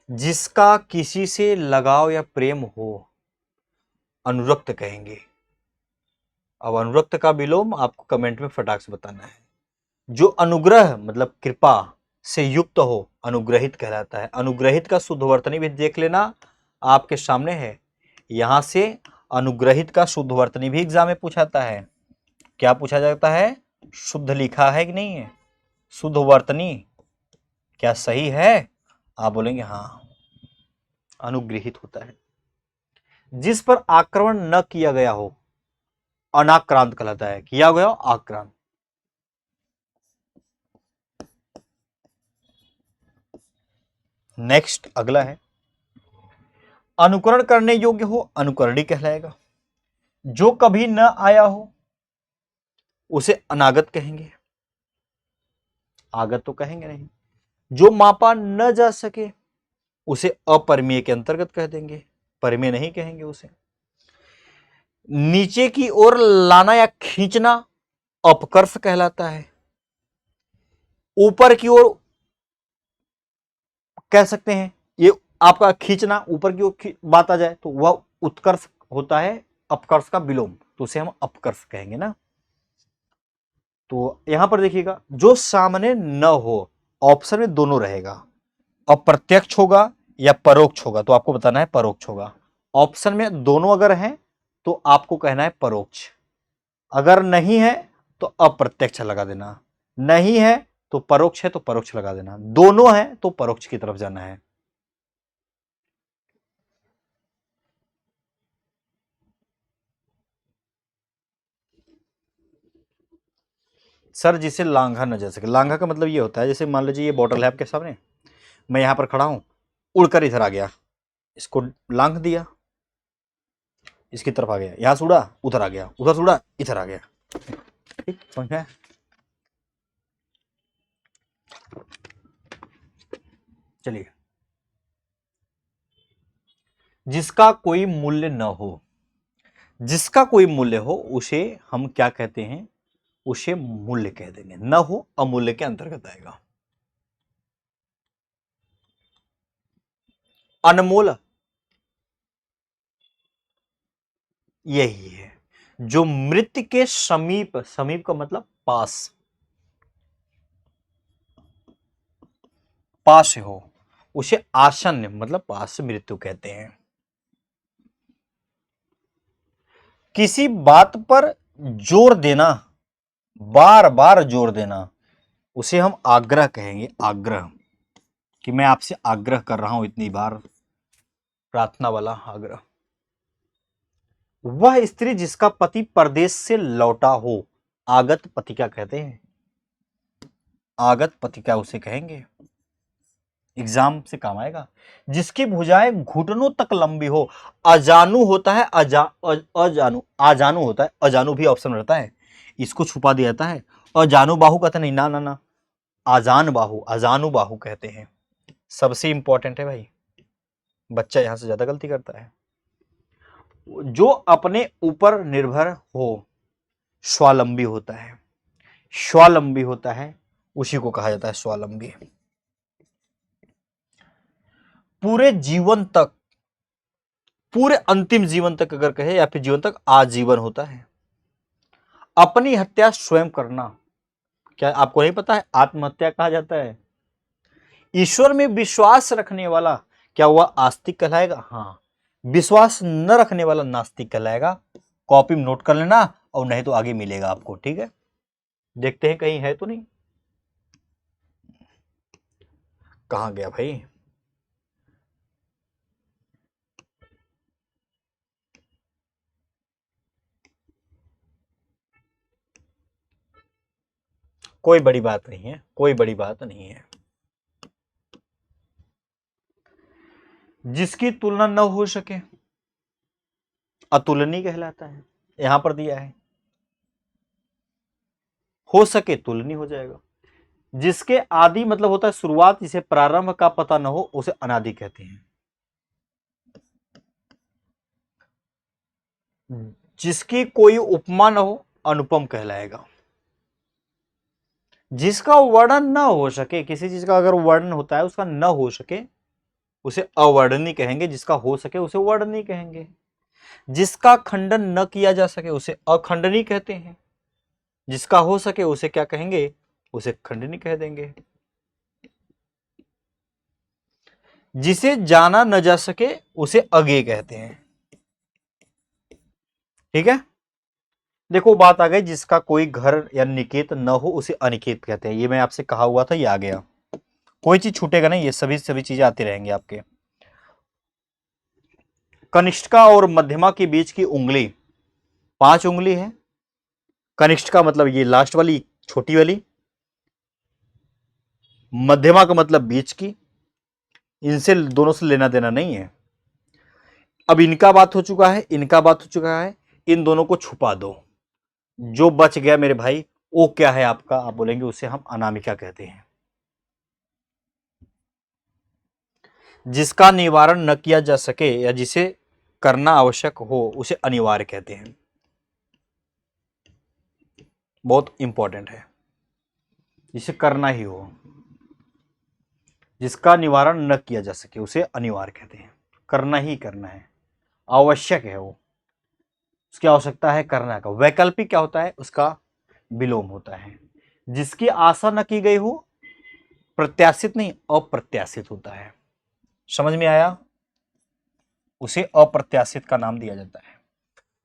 जिसका किसी से लगाव या प्रेम हो, अनुरक्त कहेंगे। अब अनुरक्त का विलोम आपको कमेंट में फटाक से बताना है। जो अनुग्रह मतलब कृपा से युक्त हो अनुग्रहित कहलाता है। अनुग्रहित का शुद्ध वर्तनी भी देख लेना, आपके सामने है। यहां से अनुग्रहित का शुद्ध वर्तनी भी एग्जाम में पूछाता है। क्या पूछा जाता है? शुद्ध लिखा है कि नहीं है? शुद्ध वर्तनी क्या सही है? आप बोलेंगे हाँ। अनुग्रहित होता है जिस पर आक्रमण न किया गया हो, अनाक्रांत कहलाता है। किया गया हो आक्रांत। नेक्स्ट अगला है अनुकरण करने योग्य हो, अनुकरणी कहलाएगा। जो कभी न आया हो उसे अनागत कहेंगे। आगत तो कहेंगे नहीं। जो मापा न जा सके उसे अपरिमेय के अंतर्गत कह देंगे, परिमेय नहीं कहेंगे उसे। नीचे की ओर लाना या खींचना अपकर्ष कहलाता है। ऊपर की ओर कह सकते हैं, ये आपका खींचना ऊपर की ओर बात आ जाए तो वह उत्कर्ष होता है, अपकर्ष का विलोम, तो उसे हम अपकर्ष कहेंगे ना। तो यहां पर देखिएगा, जो सामने न हो, ऑप्शन में दोनों रहेगा, अप्रत्यक्ष होगा या परोक्ष होगा, तो आपको बताना है परोक्ष होगा। ऑप्शन में दोनों अगर हैं तो आपको कहना है परोक्ष, अगर नहीं है तो अप्रत्यक्ष लगा देना, नहीं है तो परोक्ष है तो परोक्ष लगा देना, दोनों है तो परोक्ष की तरफ जाना है। सर जिसे लांघा न जा सके, लांघा का मतलब ये होता है, जैसे मान लीजिए ये बॉटल है आपके सामने, मैं यहां पर खड़ा हूं, उड़कर इधर आ गया, इसको लांघ दिया, इसकी तरफ आ गया, यहां से उड़ा उधर आ गया, उधर से उड़ा इधर आ गया। ठीक समझ में? चलिए, जिसका कोई मूल्य न हो, जिसका कोई मूल्य हो उसे हम क्या कहते हैं? उसे मूल्य कह देंगे। न हो अमूल्य के अंतर्गत आएगा। अनमोल यही है जो मृत्यु के समीप, समीप का मतलब पास, पास से हो, उसे आसन्न मतलब पास से मृत्यु कहते हैं। किसी बात पर जोर देना, बार बार जोर देना, उसे हम आग्रह कहेंगे। आग्रह, कि मैं आपसे आग्रह कर रहा हूं इतनी बार, प्रार्थना वाला आग्रह। वह स्त्री जिसका पति परदेश से लौटा हो, आगत पतिका कहते हैं। आगत पतिका उसे कहेंगे, एग्जाम से काम आएगा। जिसकी भुजाएं घुटनों तक लंबी हो, अजानु होता है, अजानु, अजानु होता है, अजानु भी ऑप्शन रहता है, इसको छुपा दिया जाता है। अजानु बाहु कहते नहीं, ना ना ना, आजान बाहु, अजानु बाहु कहते हैं। सबसे इंपॉर्टेंट है भाई, बच्चा यहां से ज्यादा गलती करता है। जो अपने ऊपर निर्भर हो, स्वावलंबी होता है, स्वावलंबी होता है, उसी को कहा जाता है स्वावलंबी। पूरे जीवन तक, पूरे अंतिम जीवन तक अगर कहे, या फिर जीवन तक, आजीवन होता है। अपनी हत्या स्वयं करना, क्या आपको नहीं पता है आत्महत्या कहा जाता है? ईश्वर में विश्वास रखने वाला, क्या वह आस्तिक कहलाएगा? हाँ। विश्वास न रखने वाला नास्तिक कहलाएगा। कॉपी में नोट कर लेना, और नहीं तो आगे मिलेगा आपको, ठीक है? देखते हैं कहीं है तो नहीं। कहां गया भाई? कोई बड़ी बात नहीं है, कोई बड़ी बात नहीं है। जिसकी तुलना न हो सके, अतुलनीय कहलाता है। यहां पर दिया है, हो सके तुलनीय हो जाएगा। जिसके आदि मतलब होता है शुरुआत, जिसे प्रारंभ का पता न हो उसे अनादि कहते हैं। जिसकी कोई उपमा न हो, अनुपम कहलाएगा। जिसका वर्णन न हो सके, किसी चीज का अगर वर्णन होता है उसका न हो सके, उसे अवर्णनीय कहेंगे। जिसका हो सके उसे वर्णनीय कहेंगे। जिसका खंडन न किया जा सके उसे अखंडनी कहते हैं। जिसका हो सके उसे क्या कहेंगे? उसे खंडनी कह देंगे। जिसे जाना न जा सके उसे अज्ञेय कहते हैं। ठीक है, देखो बात आ गई, जिसका कोई घर या निकेत न हो उसे अनिकेत कहते हैं। ये मैं आपसे कहा हुआ था, ये आ गया। कोई चीज छूटेगा नहीं, ये सभी सभी चीजें आती रहेंगी आपके। कनिष्ठिका और मध्यमा के बीच की उंगली 5 उंगली है। कनिष्ठिका मतलब ये लास्ट वाली छोटी वाली, मध्यमा का मतलब बीच की, इनसे दोनों से लेना देना नहीं है। अब इनका बात हो चुका है, इनका बात हो चुका है, इन दोनों को छुपा दो। जो बच गया मेरे भाई वो क्या है आपका? आप बोलेंगे उसे हम अनामिका कहते हैं। जिसका निवारण न किया जा सके या जिसे करना आवश्यक हो उसे अनिवार्य कहते हैं। बहुत इंपॉर्टेंट है, जिसे करना ही हो, जिसका निवारण न किया जा सके उसे अनिवार्य कहते हैं। करना ही करना है, आवश्यक है, वो उसकी आवश्यकता है करना का। वैकल्पिक क्या होता है? उसका विलोम होता है। जिसकी आशा न की गई हो, प्रत्याशित नहीं अप्रत्याशित होता है। समझ में आया? उसे अप्रत्याशित का नाम दिया जाता है।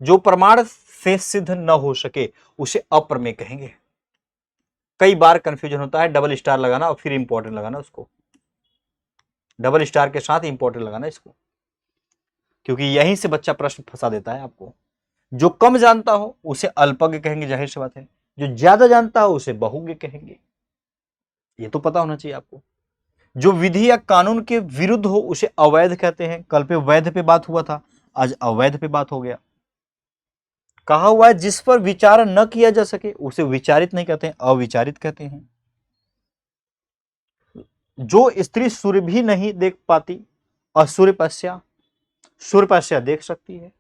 जो प्रमाण से सिद्ध न हो सके उसे अप्रमेय कहेंगे। कई बार कंफ्यूजन होता है, डबल स्टार लगाना और फिर इंपॉर्टेंट लगाना उसको, डबल स्टार के साथ इंपॉर्टेंट लगाना इसको, क्योंकि यहीं से बच्चा प्रश्न फंसा देता है आपको। जो कम जानता हो उसे अल्पज्ञ कहेंगे, जाहिर सी बात है। जो ज्यादा जानता हो उसे बहुज्ञ कहेंगे, ये तो पता होना चाहिए आपको। जो विधि या कानून के विरुद्ध हो उसे अवैध कहते हैं। कल पे वैध पे बात हुआ था, आज अवैध पे बात हो गया। कहा हुआ है जिस पर विचार न किया जा सके उसे विचारित नहीं कहते हैं, अविचारित कहते हैं। जो स्त्री सूर्य भी नहीं देख पाती असूर्यपस्या, सूर्यपस्या देख सकती है।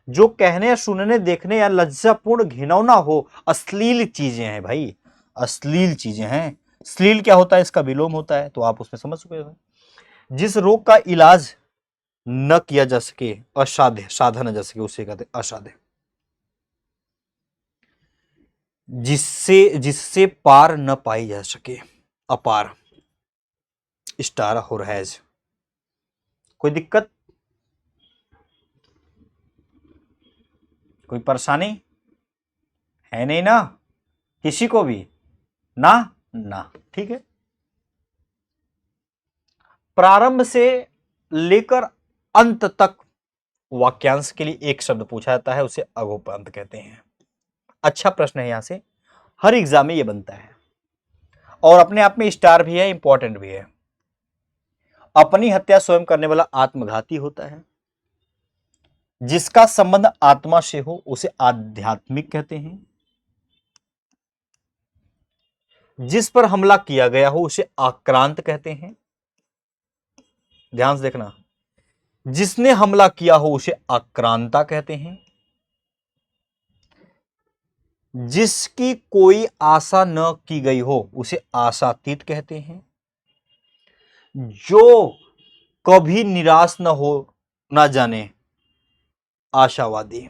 जो कहने या सुनने देखने या लज्जापूर्ण घिनौना हो, अश्लील चीजें हैं भाई, अश्लील चीजें हैं। श्लील क्या होता है? इसका विलोम होता है, तो आप उसमें समझ चुके हो। जिस रोग का इलाज न किया जा सके, असाध्य, साधा न जा सके उसे कहते हैं असाध्य। जिससे पार न पाई जा सके, अपार। स्टार और हैज। कोई दिक्कत, कोई परेशानी है नहीं ना किसी को भी? ना ना, ठीक है। प्रारंभ से लेकर अंत तक वाक्यांश के लिए एक शब्द पूछा जाता है, उसे अगोपंत कहते हैं। अच्छा प्रश्न है, यहां से हर एग्जाम में ये बनता है और अपने आप में स्टार भी है, इंपॉर्टेंट भी है। अपनी हत्या स्वयं करने वाला आत्मघाती होता है। जिसका संबंध आत्मा से हो उसे आध्यात्मिक कहते हैं। जिस पर हमला किया गया हो उसे आक्रांत कहते हैं। ध्यान से देखना, जिसने हमला किया हो उसे आक्रांता कहते हैं। जिसकी कोई आशा न की गई हो उसे आशातीत कहते हैं। जो कभी निराश न हो ना जाने, आशावादी।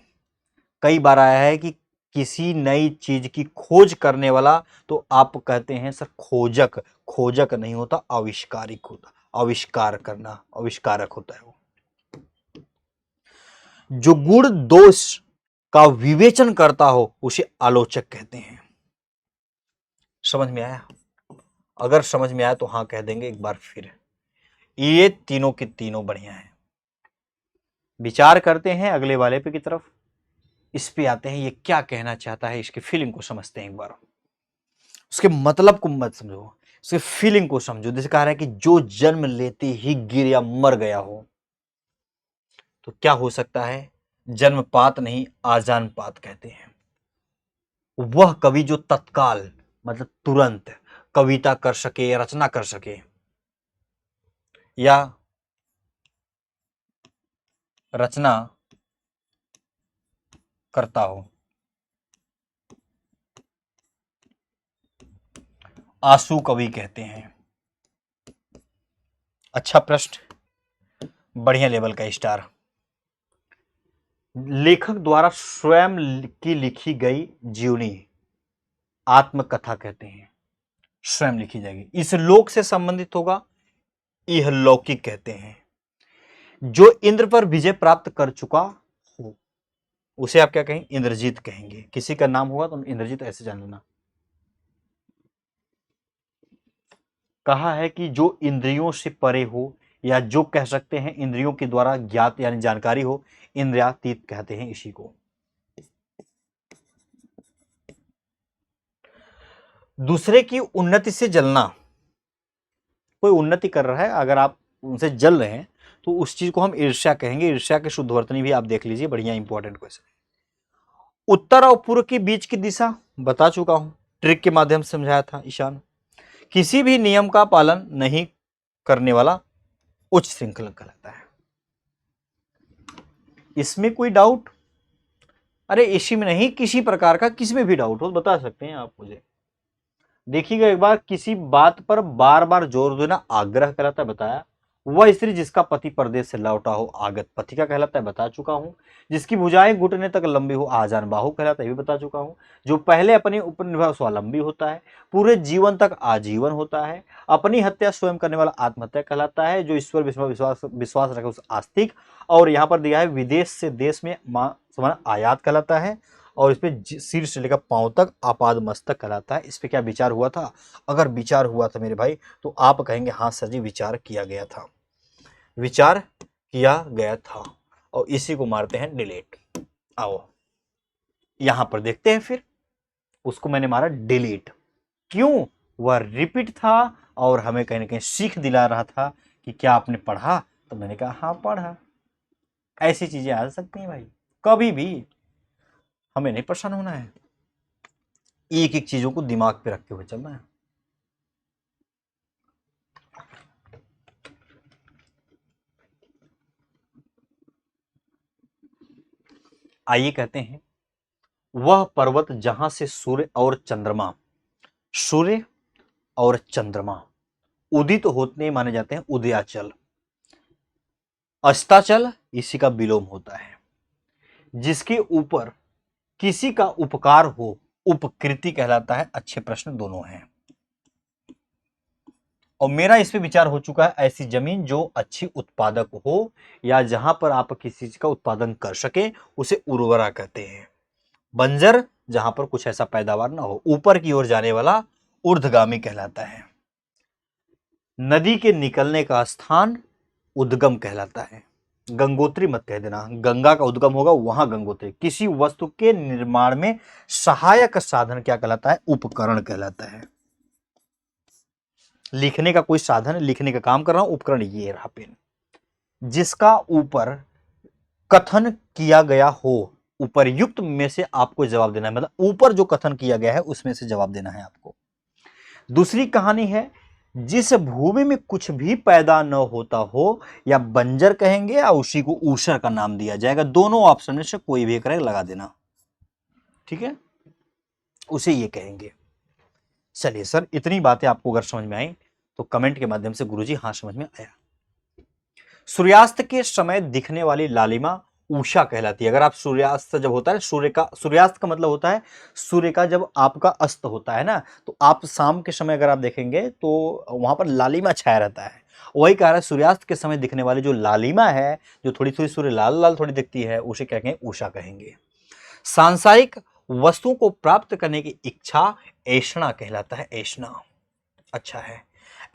कई बार आया है कि किसी नई चीज की खोज करने वाला, तो आप कहते हैं सर खोजक। खोजक नहीं होता, आविष्कारिक होता, आविष्कार करना, आविष्कारक होता है वो। जो गुण दोष का विवेचन करता हो उसे आलोचक कहते हैं। समझ में आया? अगर समझ में आया तो हाँ कह देंगे एक बार फिर। ये तीनों के तीनों बढ़िया हैं। विचार करते हैं अगले वाले पे की तरफ, इस पे आते हैं, ये क्या कहना चाहता है, इसकी फीलिंग को समझते हैं एक बार। उसके मतलब को मत समझो, उसके फीलिंग को समझो। जैसे कह रहा है कि जो जन्म लेते ही गिर या मर गया हो, तो क्या हो सकता है? जन्मपात नहीं, आजानपात कहते हैं। वह कवि जो तत्काल मतलब तुरंत कविता कर सके, रचना कर सके या रचना करता हो, आंसू कवि कहते हैं। अच्छा प्रश्न, बढ़िया लेवल का स्टार। लेखक द्वारा स्वयं की लिखी गई जीवनी आत्मकथा कहते हैं। स्वयं लिखी जाएगी। इस लोक से संबंधित होगा, यह लौकिक कहते हैं। जो इंद्र पर विजय प्राप्त कर चुका हो उसे आप क्या कहेंगे? इंद्रजीत कहेंगे। किसी का नाम होगा तो इंद्रजीत ऐसे जान लेना। कहा है कि जो इंद्रियों से परे हो, या जो कह सकते हैं इंद्रियों के द्वारा ज्ञात यानी जानकारी हो, इंद्रियातीत कहते हैं इसी को। दूसरे की उन्नति से जलना, कोई उन्नति कर रहा है अगर आप उनसे जल रहे हैं तो उस चीज को हम ईर्ष्या कहेंगे। ईर्ष्या के शुद्ध वर्तनी भी आप देख लीजिए, बढ़िया इंपॉर्टेंट क्वेश्चन। उत्तर और पूर्व के बीच की दिशा बता चुका हूं, ट्रिक के माध्यम से समझाया था ईशान। किसी भी नियम का पालन नहीं करने वाला उच्च श्रृंखला कहलाता है। इसमें कोई डाउट? अरे इसी में नहीं, किसी प्रकार का किसी में भी डाउट हो बता सकते हैं आप मुझे। देखिएगा एक बार, किसी बात पर बार बार जोर देना आग्रह कहलाता है, बताया। वह स्त्री जिसका पति परदेश से लौटा हो आगत पथिका कहलाता है, बता चुका हूं। जिसकी भुजाएं घुटने तक लंबी हो आजान बाहु कहलाता है, ये भी बता चुका हूं। जो पहले अपने ऊपर निर्भर स्वावलंबी होता है, पूरे जीवन तक आजीवन होता है। अपनी हत्या स्वयं करने वाला आत्महत्या कहलाता है। जो ईश्वर विश्वास विश्वास रखे उस आस्तिक। और यहाँ पर दिया है विदेश से देश में आयात कहलाता है। और इस पे सिर से लेकर पांव तक आपाद मस्तक कहलाता है। इस पे क्या विचार हुआ था? अगर विचार हुआ था मेरे भाई तो आप कहेंगे हाँ सर जी विचार किया गया था, विचार किया गया था। और इसी को मारते हैं डिलीट। आओ यहां पर देखते हैं, फिर उसको मैंने मारा डिलीट। क्यों? वह रिपीट था और हमें कहीं ना कहीं सीख दिला रहा था कि क्या आपने पढ़ा? तो मैंने कहा हाँ पढ़ा। ऐसी चीजें आ सकती हैं भाई, कभी भी हमें नहीं परेशान होना है, एक एक चीजों को दिमाग पे रखते हुए चलना है। आइए कहते हैं, वह पर्वत जहां से सूर्य और चंद्रमा उदित होते माने जाते हैं, उदयाचल। अस्ताचल इसी का विलोम होता है। जिसके ऊपर किसी का उपकार हो उपकृति कहलाता है। अच्छे प्रश्न दोनों हैं और मेरा इस पे विचार हो चुका है। ऐसी जमीन जो अच्छी उत्पादक हो या जहां पर आप किसी चीज का उत्पादन कर सके उसे उर्वरा कहते हैं। बंजर जहां पर कुछ ऐसा पैदावार ना हो, ऊपर की ओर जाने वाला ऊर्ध्वगामी कहलाता है। नदी के निकलने का स्थान उद्गम कहलाता है। गंगोत्री मत कह देना, गंगा का उद्गम होगा वहां गंगोत्री। किसी वस्तु के निर्माण में सहायक साधन क्या कहलाता है? उपकरण कहलाता है। लिखने का कोई साधन, लिखने का काम कर रहा हूं, उपकरण ये रहा पेन। जिसका ऊपर कथन किया गया हो, उपर्युक्त में से आपको जवाब देना है, मतलब ऊपर जो कथन किया गया है उसमें से जवाब देना है आपको। दूसरी कहानी है, जिस भूमि में कुछ भी पैदा न होता हो, या बंजर कहेंगे या उसी को ऊषर का नाम दिया जाएगा। दोनों ऑप्शन में से कोई भी एक लगा देना, ठीक है, उसे ये कहेंगे। चलिए सर, इतनी बातें आपको अगर समझ में आई तो कमेंट के माध्यम से गुरुजी हाँ समझ में आया। सूर्यास्त के समय दिखने वाली लालिमा उषा कहलाती है। अगर आप सूर्यास्त जब होता है, सूर्यास्त का मतलब होता है सूर्य का जब आपका अस्त होता है ना, तो आप शाम के समय अगर आप देखेंगे तो वहां पर लालिमा छाया रहता है। वही कह रहा है, सूर्यास्त के समय दिखने वाली जो लालिमा है, जो थोड़ी थोड़ी सूर्य लाल लाल थोड़ी दिखती है, उसे क्या कहेंगे? उषा कहेंगे। सांसारिक वस्तुओं को प्राप्त करने की इच्छा ऐषणा कहलाता है। ऐषणा अच्छा है।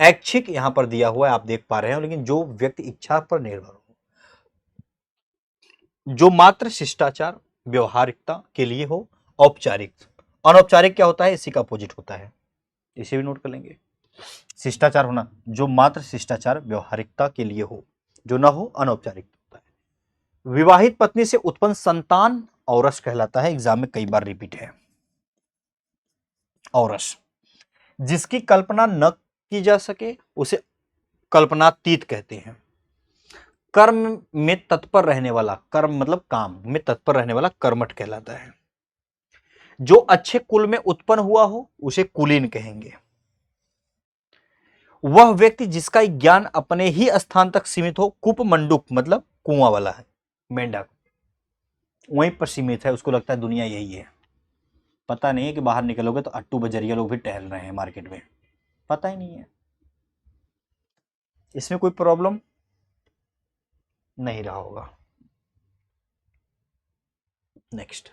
ऐच्छिक यहां पर दिया हुआ है, आप देख पा रहे हो, लेकिन जो व्यक्ति इच्छा पर निर्भर हो, जो मात्र शिष्टाचार व्यवहारिकता के लिए हो। औपचारिक, अनौपचारिक क्या होता है? इसी का अपोजिट होता है, इसे भी नोट कर लेंगे। शिष्टाचार होना, जो मात्र शिष्टाचार व्यवहारिकता के लिए हो, जो ना हो अनौपचारिक होता है। विवाहित पत्नी से उत्पन्न संतान औरस कहलाता है। एग्जाम में कई बार रिपीट है औरस। जिसकी कल्पना न की जा सके उसे कल्पनातीत कहते हैं। कर्म में तत्पर रहने वाला, कर्म मतलब काम में तत्पर रहने वाला कर्मठ कहलाता है। जो अच्छे कुल में उत्पन्न हुआ हो उसे कुलीन कहेंगे। वह व्यक्ति जिसका ज्ञान अपने ही स्थान तक सीमित हो, कुप मंडूक मतलब कुआं वाला है, मेंढक। वहीं पर सीमित है, उसको लगता है दुनिया यही है। पता नहीं है कि बाहर निकलोगे तो अट्टू बजरिया लोग भी टहल रहे हैं मार्केट में, पता ही नहीं है। इसमें कोई प्रॉब्लम नहीं रहा होगा। नेक्स्ट,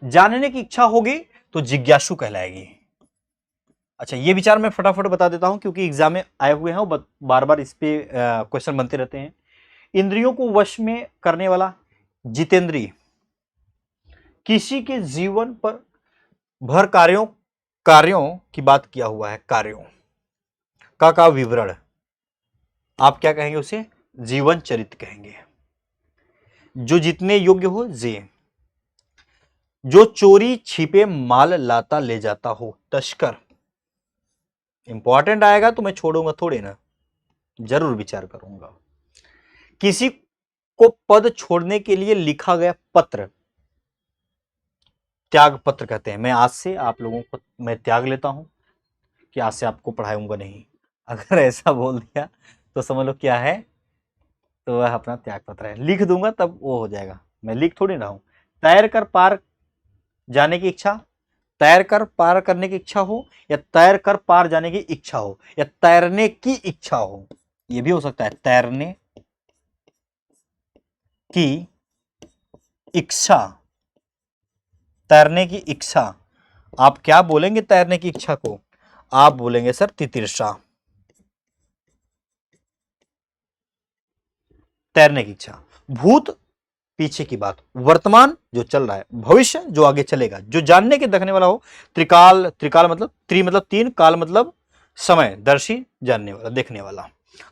जानने की इच्छा होगी तो जिज्ञासु कहलाएगी। अच्छा, ये विचार मैं फटाफट बता देता हूं क्योंकि एग्जाम में आए हुए हैं और बार बार इस पे क्वेश्चन बनते रहते हैं। इंद्रियों को वश में करने वाला जितेंद्रिय, किसी के जीवन पर भर कार्यों कार्यों की बात किया हुआ है, कार्यों का विवरण, आप क्या कहेंगे उसे? जीवन चरित्र कहेंगे। जो जितने योग्य हो जे, जो चोरी छिपे माल लाता ले जाता हो, तस्कर। इंपॉर्टेंट आएगा तो मैं छोड़ूंगा थोड़े ना, जरूर विचार करूंगा। किसी को पद छोड़ने के लिए लिखा गया पत्र, त्याग पत्र कहते हैं। मैं आज से आप लोगों को मैं त्याग लेता हूं कि आज से आपको पढ़ाऊंगा नहीं, अगर ऐसा बोल दिया तो समझ लो क्या है, तो वह अपना त्याग पत्र है, लिख दूंगा तब वो हो जाएगा, मैं लिख थोड़ी रहा हूं। तैर कर पार जाने की इच्छा, तैर कर पार करने की इच्छा हो, या तैर कर पार जाने की इच्छा हो, या तैरने की इच्छा हो, ये भी हो सकता है। तैरने की इच्छा, तैरने की इच्छा, आप क्या बोलेंगे तैरने की इच्छा को? आप बोलेंगे सर तितिर्षा। तैरने की इच्छा। भूत पीछे की बात, वर्तमान जो चल रहा है, भविष्य जो आगे चलेगा, जो जानने के देखने वाला हो। त्रिकाल, त्रिकाल मतलब त्रि मतलब तीन, काल मतलब समय, दर्शी जानने वाला देखने वाला।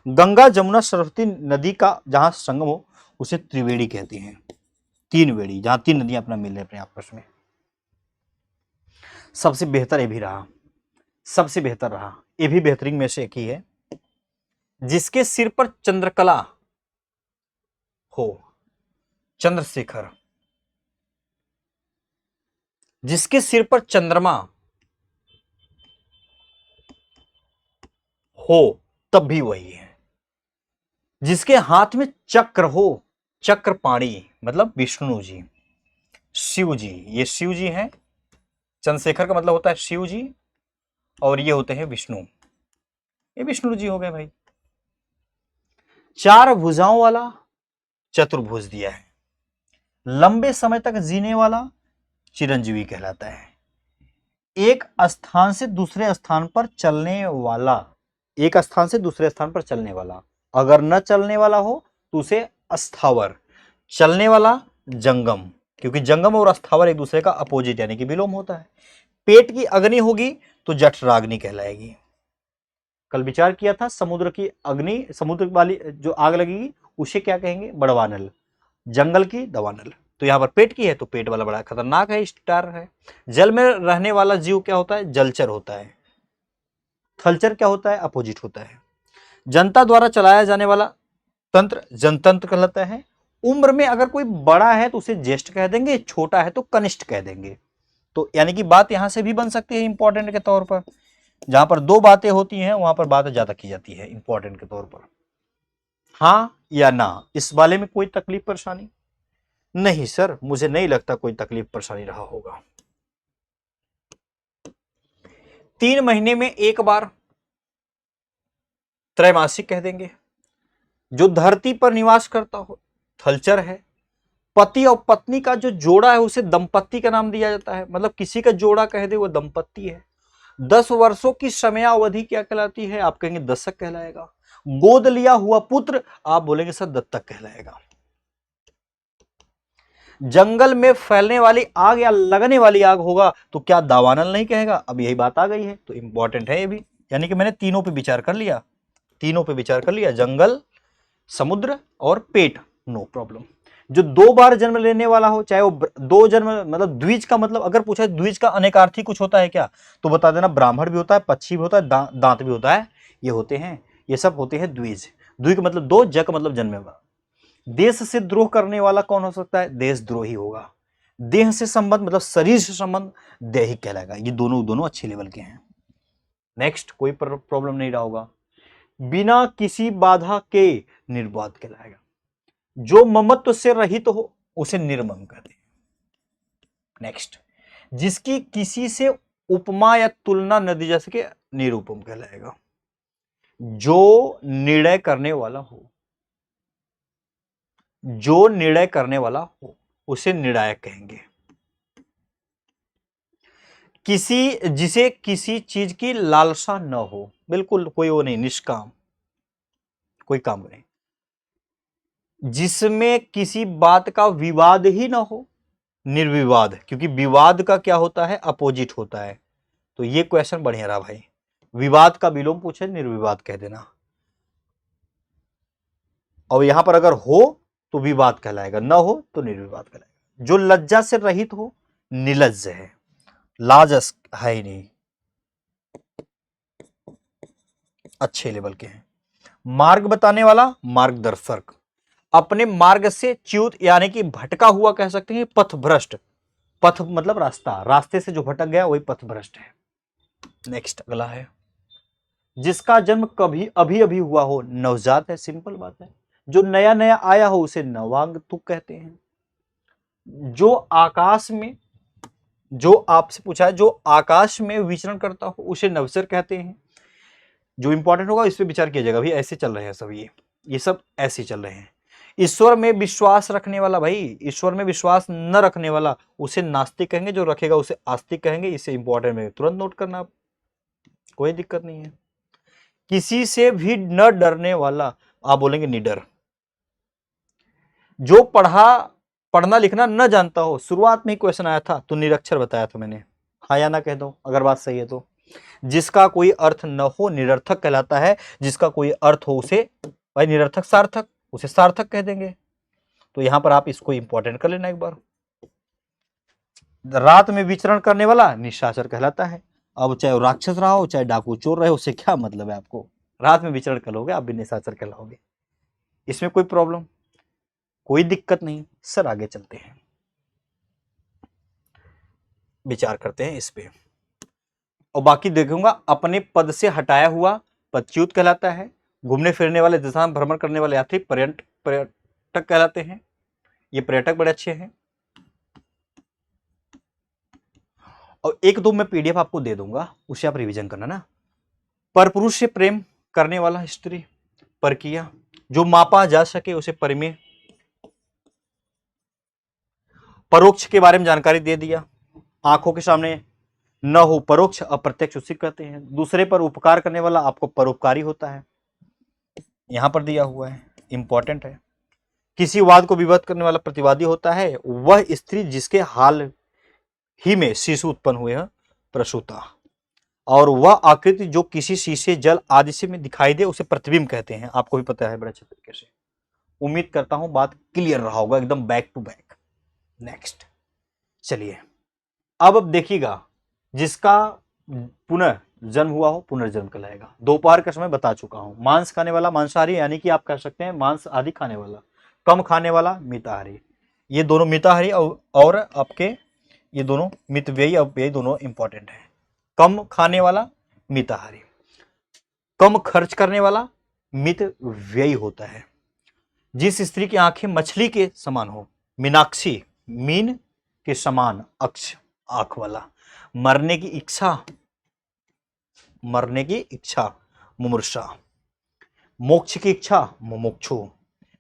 गंगा जमुना सरस्वती नदी का जहां संगम हो उसे त्रिवेणी कहती हैं। तीन वेड़ी, जहां तीन नदियां अपना मिल रहे अपने आपस में। सबसे बेहतर ये भी रहा, सबसे बेहतर रहा, ये भी बेहतरीन में से एक ही है। जिसके सिर पर चंद्रकला हो, चंद्रशेखर। जिसके सिर पर चंद्रमा हो तब भी वही है। जिसके हाथ में चक्र हो, चक्रपाणी मतलब विष्णु जी, शिव जी, ये शिव जी हैं। चंद्रशेखर का मतलब होता है शिव जी, और ये होते हैं विष्णु, ये विष्णु जी हो गए भाई। चार भुजाओं वाला चतुर्भुज दिया है। लंबे समय तक जीने वाला चिरंजीवी कहलाता है। एक स्थान से दूसरे स्थान पर चलने वाला, एक स्थान से दूसरे स्थान पर चलने वाला। अगर न चलने वाला हो तो उसे अस्थावर, चलने वाला जंगम, क्योंकि जंगम और अस्थावर एक दूसरे का अपोजिट यानी कि विलोम होता है। पेट की अग्नि होगी तो जठराग्नि कहलाएगी। कल विचार किया था, समुद्र की अग्नि, समुद्र वाली जो आग लगेगी उसे क्या कहेंगे? बड़वानल। जंगल की दवानल। तो यहां पर पेट की है तो पेट वाला बड़ा खतरनाक है, स्टार है। जल में रहने वाला जीव क्या होता है? जलचर होता है। थलचर क्या होता है? अपोजिट होता है। जनता द्वारा चलाया जाने वाला तंत्र जनतंत्र कहलाता है। उम्र में अगर कोई बड़ा है तो उसे ज्येष्ठ कह देंगे, छोटा है तो कनिष्ठ कह देंगे। तो यानी कि बात यहां से भी बन सकती है इंपॉर्टेंट के तौर पर। जहां पर दो बातें होती हैं वहां पर बात ज्यादा की जाती है इंपॉर्टेंट के तौर पर। हाँ या ना, इस वाले में कोई तकलीफ परेशानी नहीं? सर मुझे नहीं लगता कोई तकलीफ परेशानी रहा होगा। 3 महीने में एक बार त्रैमासिक कह देंगे। जो धरती पर निवास करता हो थलचर है। पति और पत्नी का जो जोड़ा है उसे दंपत्ति का नाम दिया जाता है, मतलब किसी का जोड़ा कह दे वो दंपत्ति है। 10 वर्षों की समयावधि क्या कहलाती है? आप कहेंगे दशक कहलाएगा। गोद लिया हुआ पुत्र आप बोलेंगे सर दत्तक कहलाएगा। जंगल में फैलने वाली आग या लगने वाली आग होगा तो क्या दावानल नहीं कहेगा? अब यही बात आ गई है तो इंपॉर्टेंट है ये भी। यानी कि मैंने तीनों पे विचार कर लिया, तीनों पे विचार कर लिया, जंगल, समुद्र और पेट, नो प्रॉब्लम। जो 2 बार जन्म लेने वाला हो, चाहे वो दो जन्म, मतलब द्विज का मतलब अगर पूछा द्विज का अनेकार्थी कुछ होता है क्या, तो बता देना ब्राह्मण भी होता है, पक्षी भी होता है, दांत भी होता है, ये होते हैं, ये सब होते हैं द्विज। द्वि का मतलब दो, ज का मतलब जन्मे वाला। देश से द्रोह करने वाला कौन हो सकता है? देशद्रोही होगा। देह से संबंध मतलब शरीर से संबंध दैहिक कहलाएगा। ये दोनों दोनों अच्छे लेवल के हैं। नेक्स्ट, कोई प्रॉब्लम नहीं रहा होगा। बिना किसी बाधा के निर्बाध कहलाएगा। जो ममत्व से रहित हो उसे निर्मम कहते हैं। नेक्स्ट, जिसकी किसी से उपमा या तुलना न दी जा सके निरूपम कहलाएगा। जो निर्णय करने वाला हो, जो निर्णय करने वाला हो उसे निर्णायक कहेंगे। जिसे किसी चीज की लालसा न हो, बिल्कुल कोई वो नहीं, निष्काम, कोई काम नहीं। जिसमें किसी बात का विवाद ही ना हो, निर्विवाद, क्योंकि विवाद का क्या होता है, अपोजिट होता है। तो ये क्वेश्चन बढ़िया रहा भाई, विवाद का विलोम पूछे निर्विवाद कह देना। और यहां पर अगर हो तो विवाद कहलाएगा, न हो तो निर्विवाद कहलाएगा। जो लज्जा से रहित हो, निलज्ज है, लाज है ही नहीं, अच्छे लेवल के हैं। मार्ग बताने वाला, मार्गदर्शक, अपने मार्ग से च्युत यानी कि भटका हुआ कह सकते हैं, पथभ्रष्ट, पथ मतलब रास्ता, रास्ते से जो भटक गया वही पथभ्रष्ट है। नेक्स्ट अगला है, जिसका जन्म कभी अभी अभी हुआ हो, नवजात है, सिंपल बात है। जो नया नया आया हो उसे नवागंतुक कहते हैं। जो आकाश में, जो आपसे पूछा है, जो आकाश में विचरण करता हो उसे नवसर कहते हैं। जो इंपॉर्टेंट होगा इस पे विचार किया जाएगा, भाई ऐसे चल रहे हैं सब, ये सब ऐसे चल रहे हैं। ईश्वर में विश्वास रखने वाला, भाई ईश्वर में विश्वास न रखने वाला उसे नास्तिक कहेंगे, जो रखेगा उसे आस्तिक कहेंगे। इसे इंपॉर्टेंट में तुरंत नोट करना, कोई दिक्कत नहीं है। किसी से भी न डरने वाला आप बोलेंगे निडर। जो पढ़ना लिखना न जानता हो, शुरुआत में ही क्वेश्चन आया था तो निरक्षर बताया था मैंने, हाँ या ना कह दो अगर बात सही है तो। जिसका कोई अर्थ न हो निरर्थक कहलाता है, जिसका कोई अर्थ हो उसे, भाई निरर्थक सार्थक, उसे सार्थक कह देंगे। तो यहां पर आप इसको इंपॉर्टेंट कर लेना एक बार। रात में विचरण करने वाला निशाचर कहलाता है। अब चाहे राक्षस रहा हो चाहे डाकू चोर रहे, उससे क्या मतलब है आपको, रात में विचरण करोगे आप भी निशाचर कहलाओगे, इसमें कोई प्रॉब्लम, कोई दिक्कत नहीं। सर आगे चलते हैं, विचार करते हैं इस पे। और बाकी देखूंगा, अपने पद से हटाया हुआ पदच्युत कहलाता है। घूमने फिरने वाले, दिशा भ्रमण करने वाले यात्री पर्यटक कहलाते हैं। ये पर्यटक बड़े अच्छे हैं। और एक दो मैं पीडीएफ आपको दे दूंगा, उसे आप रिवीजन करना ना। परपुरुष से प्रेम करने वाला स्त्री, पर किया, जो मापा जा सके उसे परिमेय। परोक्ष के बारे में जानकारी दे दिया, आंखों के सामने न हो परोक्ष, अप्रत्यक्ष उसी कहते हैं। दूसरे पर उपकार करने वाला आपको परोपकारी होता है, यहां पर दिया हुआ है, इंपॉर्टेंट है। किसी वाद को विवाद करने वाला प्रतिवादी होता है, वह स्त्री जिसके हाल ही में शिशु उत्पन्न हुए हैं, प्रसूता। और वह आकृति जो किसी शीशे जल आदि से में दिखाई दे उसे प्रतिबिंब कहते हैं, आपको भी पता है बड़े अच्छे तरीके से। उम्मीद करता हूं बात क्लियर रहा होगा, एकदम बैक टू बैक। नेक्स्ट चलिए, अब देखिएगा, जिसका पुनः जन्म हुआ हो पुनर्जन्म कहलाएगा। दोपहर का समय बता चुका हूं। मांस खाने वाला मांसाहारी, यानी कि आप कह सकते हैं मांस आदि खाने वाला। कम खाने वाला मिताहारी, ये दोनों मिताहारी और आपके ये दोनों मितव्ययी अव्ययी दोनों इंपॉर्टेंट है। कम खाने वाला मिताहारी, कम खर्च करने वाला मितव्ययी होता है। जिस स्त्री की आंखें मछली के समान हो, मीनाक्षी, मीन के समान अक्ष, आंख वाला। मरने की इच्छा, मरने की इच्छा मुमूर्षा। मोक्ष की इच्छा मुमुक्षु।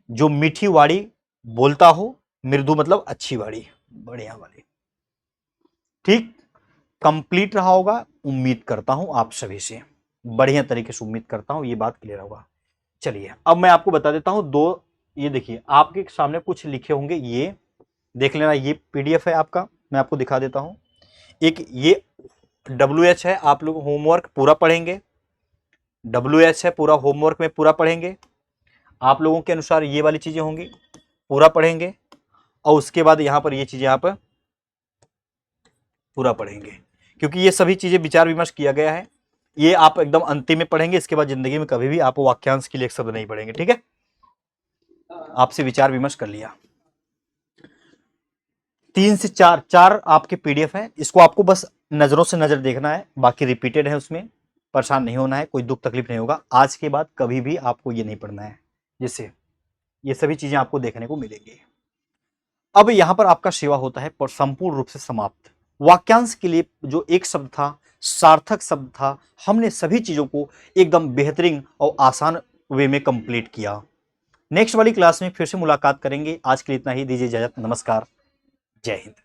जो मीठी वाणी बोलता हो, मृदु मतलब अच्छी वाणी, बढ़िया वाली। ठीक, कंप्लीट रहा होगा, उम्मीद करता हूं आप सभी से, बढ़िया तरीके से उम्मीद करता हूं ये बात क्लियर होगा। चलिए अब मैं आपको बता देता हूं दो, ये देखिए आपके सामने कुछ लिखे होंगे, ये देख लेना, ये पीडीएफ है आपका, मैं आपको दिखा देता हूं। एक ये WH है, आप लोग होमवर्क पूरा पढ़ेंगे, WH है पूरा होमवर्क में पूरा पढ़ेंगे, आप लोगों के अनुसार ये वाली चीजें होंगी, पूरा पढ़ेंगे। और उसके बाद यहां पर ये चीजें आप पूरा पढ़ेंगे, क्योंकि ये सभी चीजें विचार विमर्श किया गया है। ये आप एकदम अंतिम में पढ़ेंगे, इसके बाद जिंदगी में कभी भी आप वाक्यांश के लिए एक शब्द नहीं पढ़ेंगे, ठीक है। आपसे विचार विमर्श कर लिया। 3 से 4 आपके पीडीएफ है, इसको आपको बस नजरों से नजर देखना है, बाकी रिपीटेड है, उसमें परेशान नहीं होना है, कोई दुख तकलीफ नहीं होगा। आज के बाद कभी भी आपको ये नहीं पढ़ना है, जिससे ये सभी चीजें आपको देखने को मिलेंगी। अब यहां पर आपका सेवा होता है संपूर्ण रूप से समाप्त। वाक्यांश के लिए जो एक शब्द था, सार्थक शब्द था, हमने सभी चीजों को एकदम बेहतरीन और आसान वे में कंप्लीट किया। नेक्स्ट वाली क्लास में फिर से मुलाकात करेंगे। आज के लिए इतना ही, दीजिए इजाजत। नमस्कार, जय हिंद।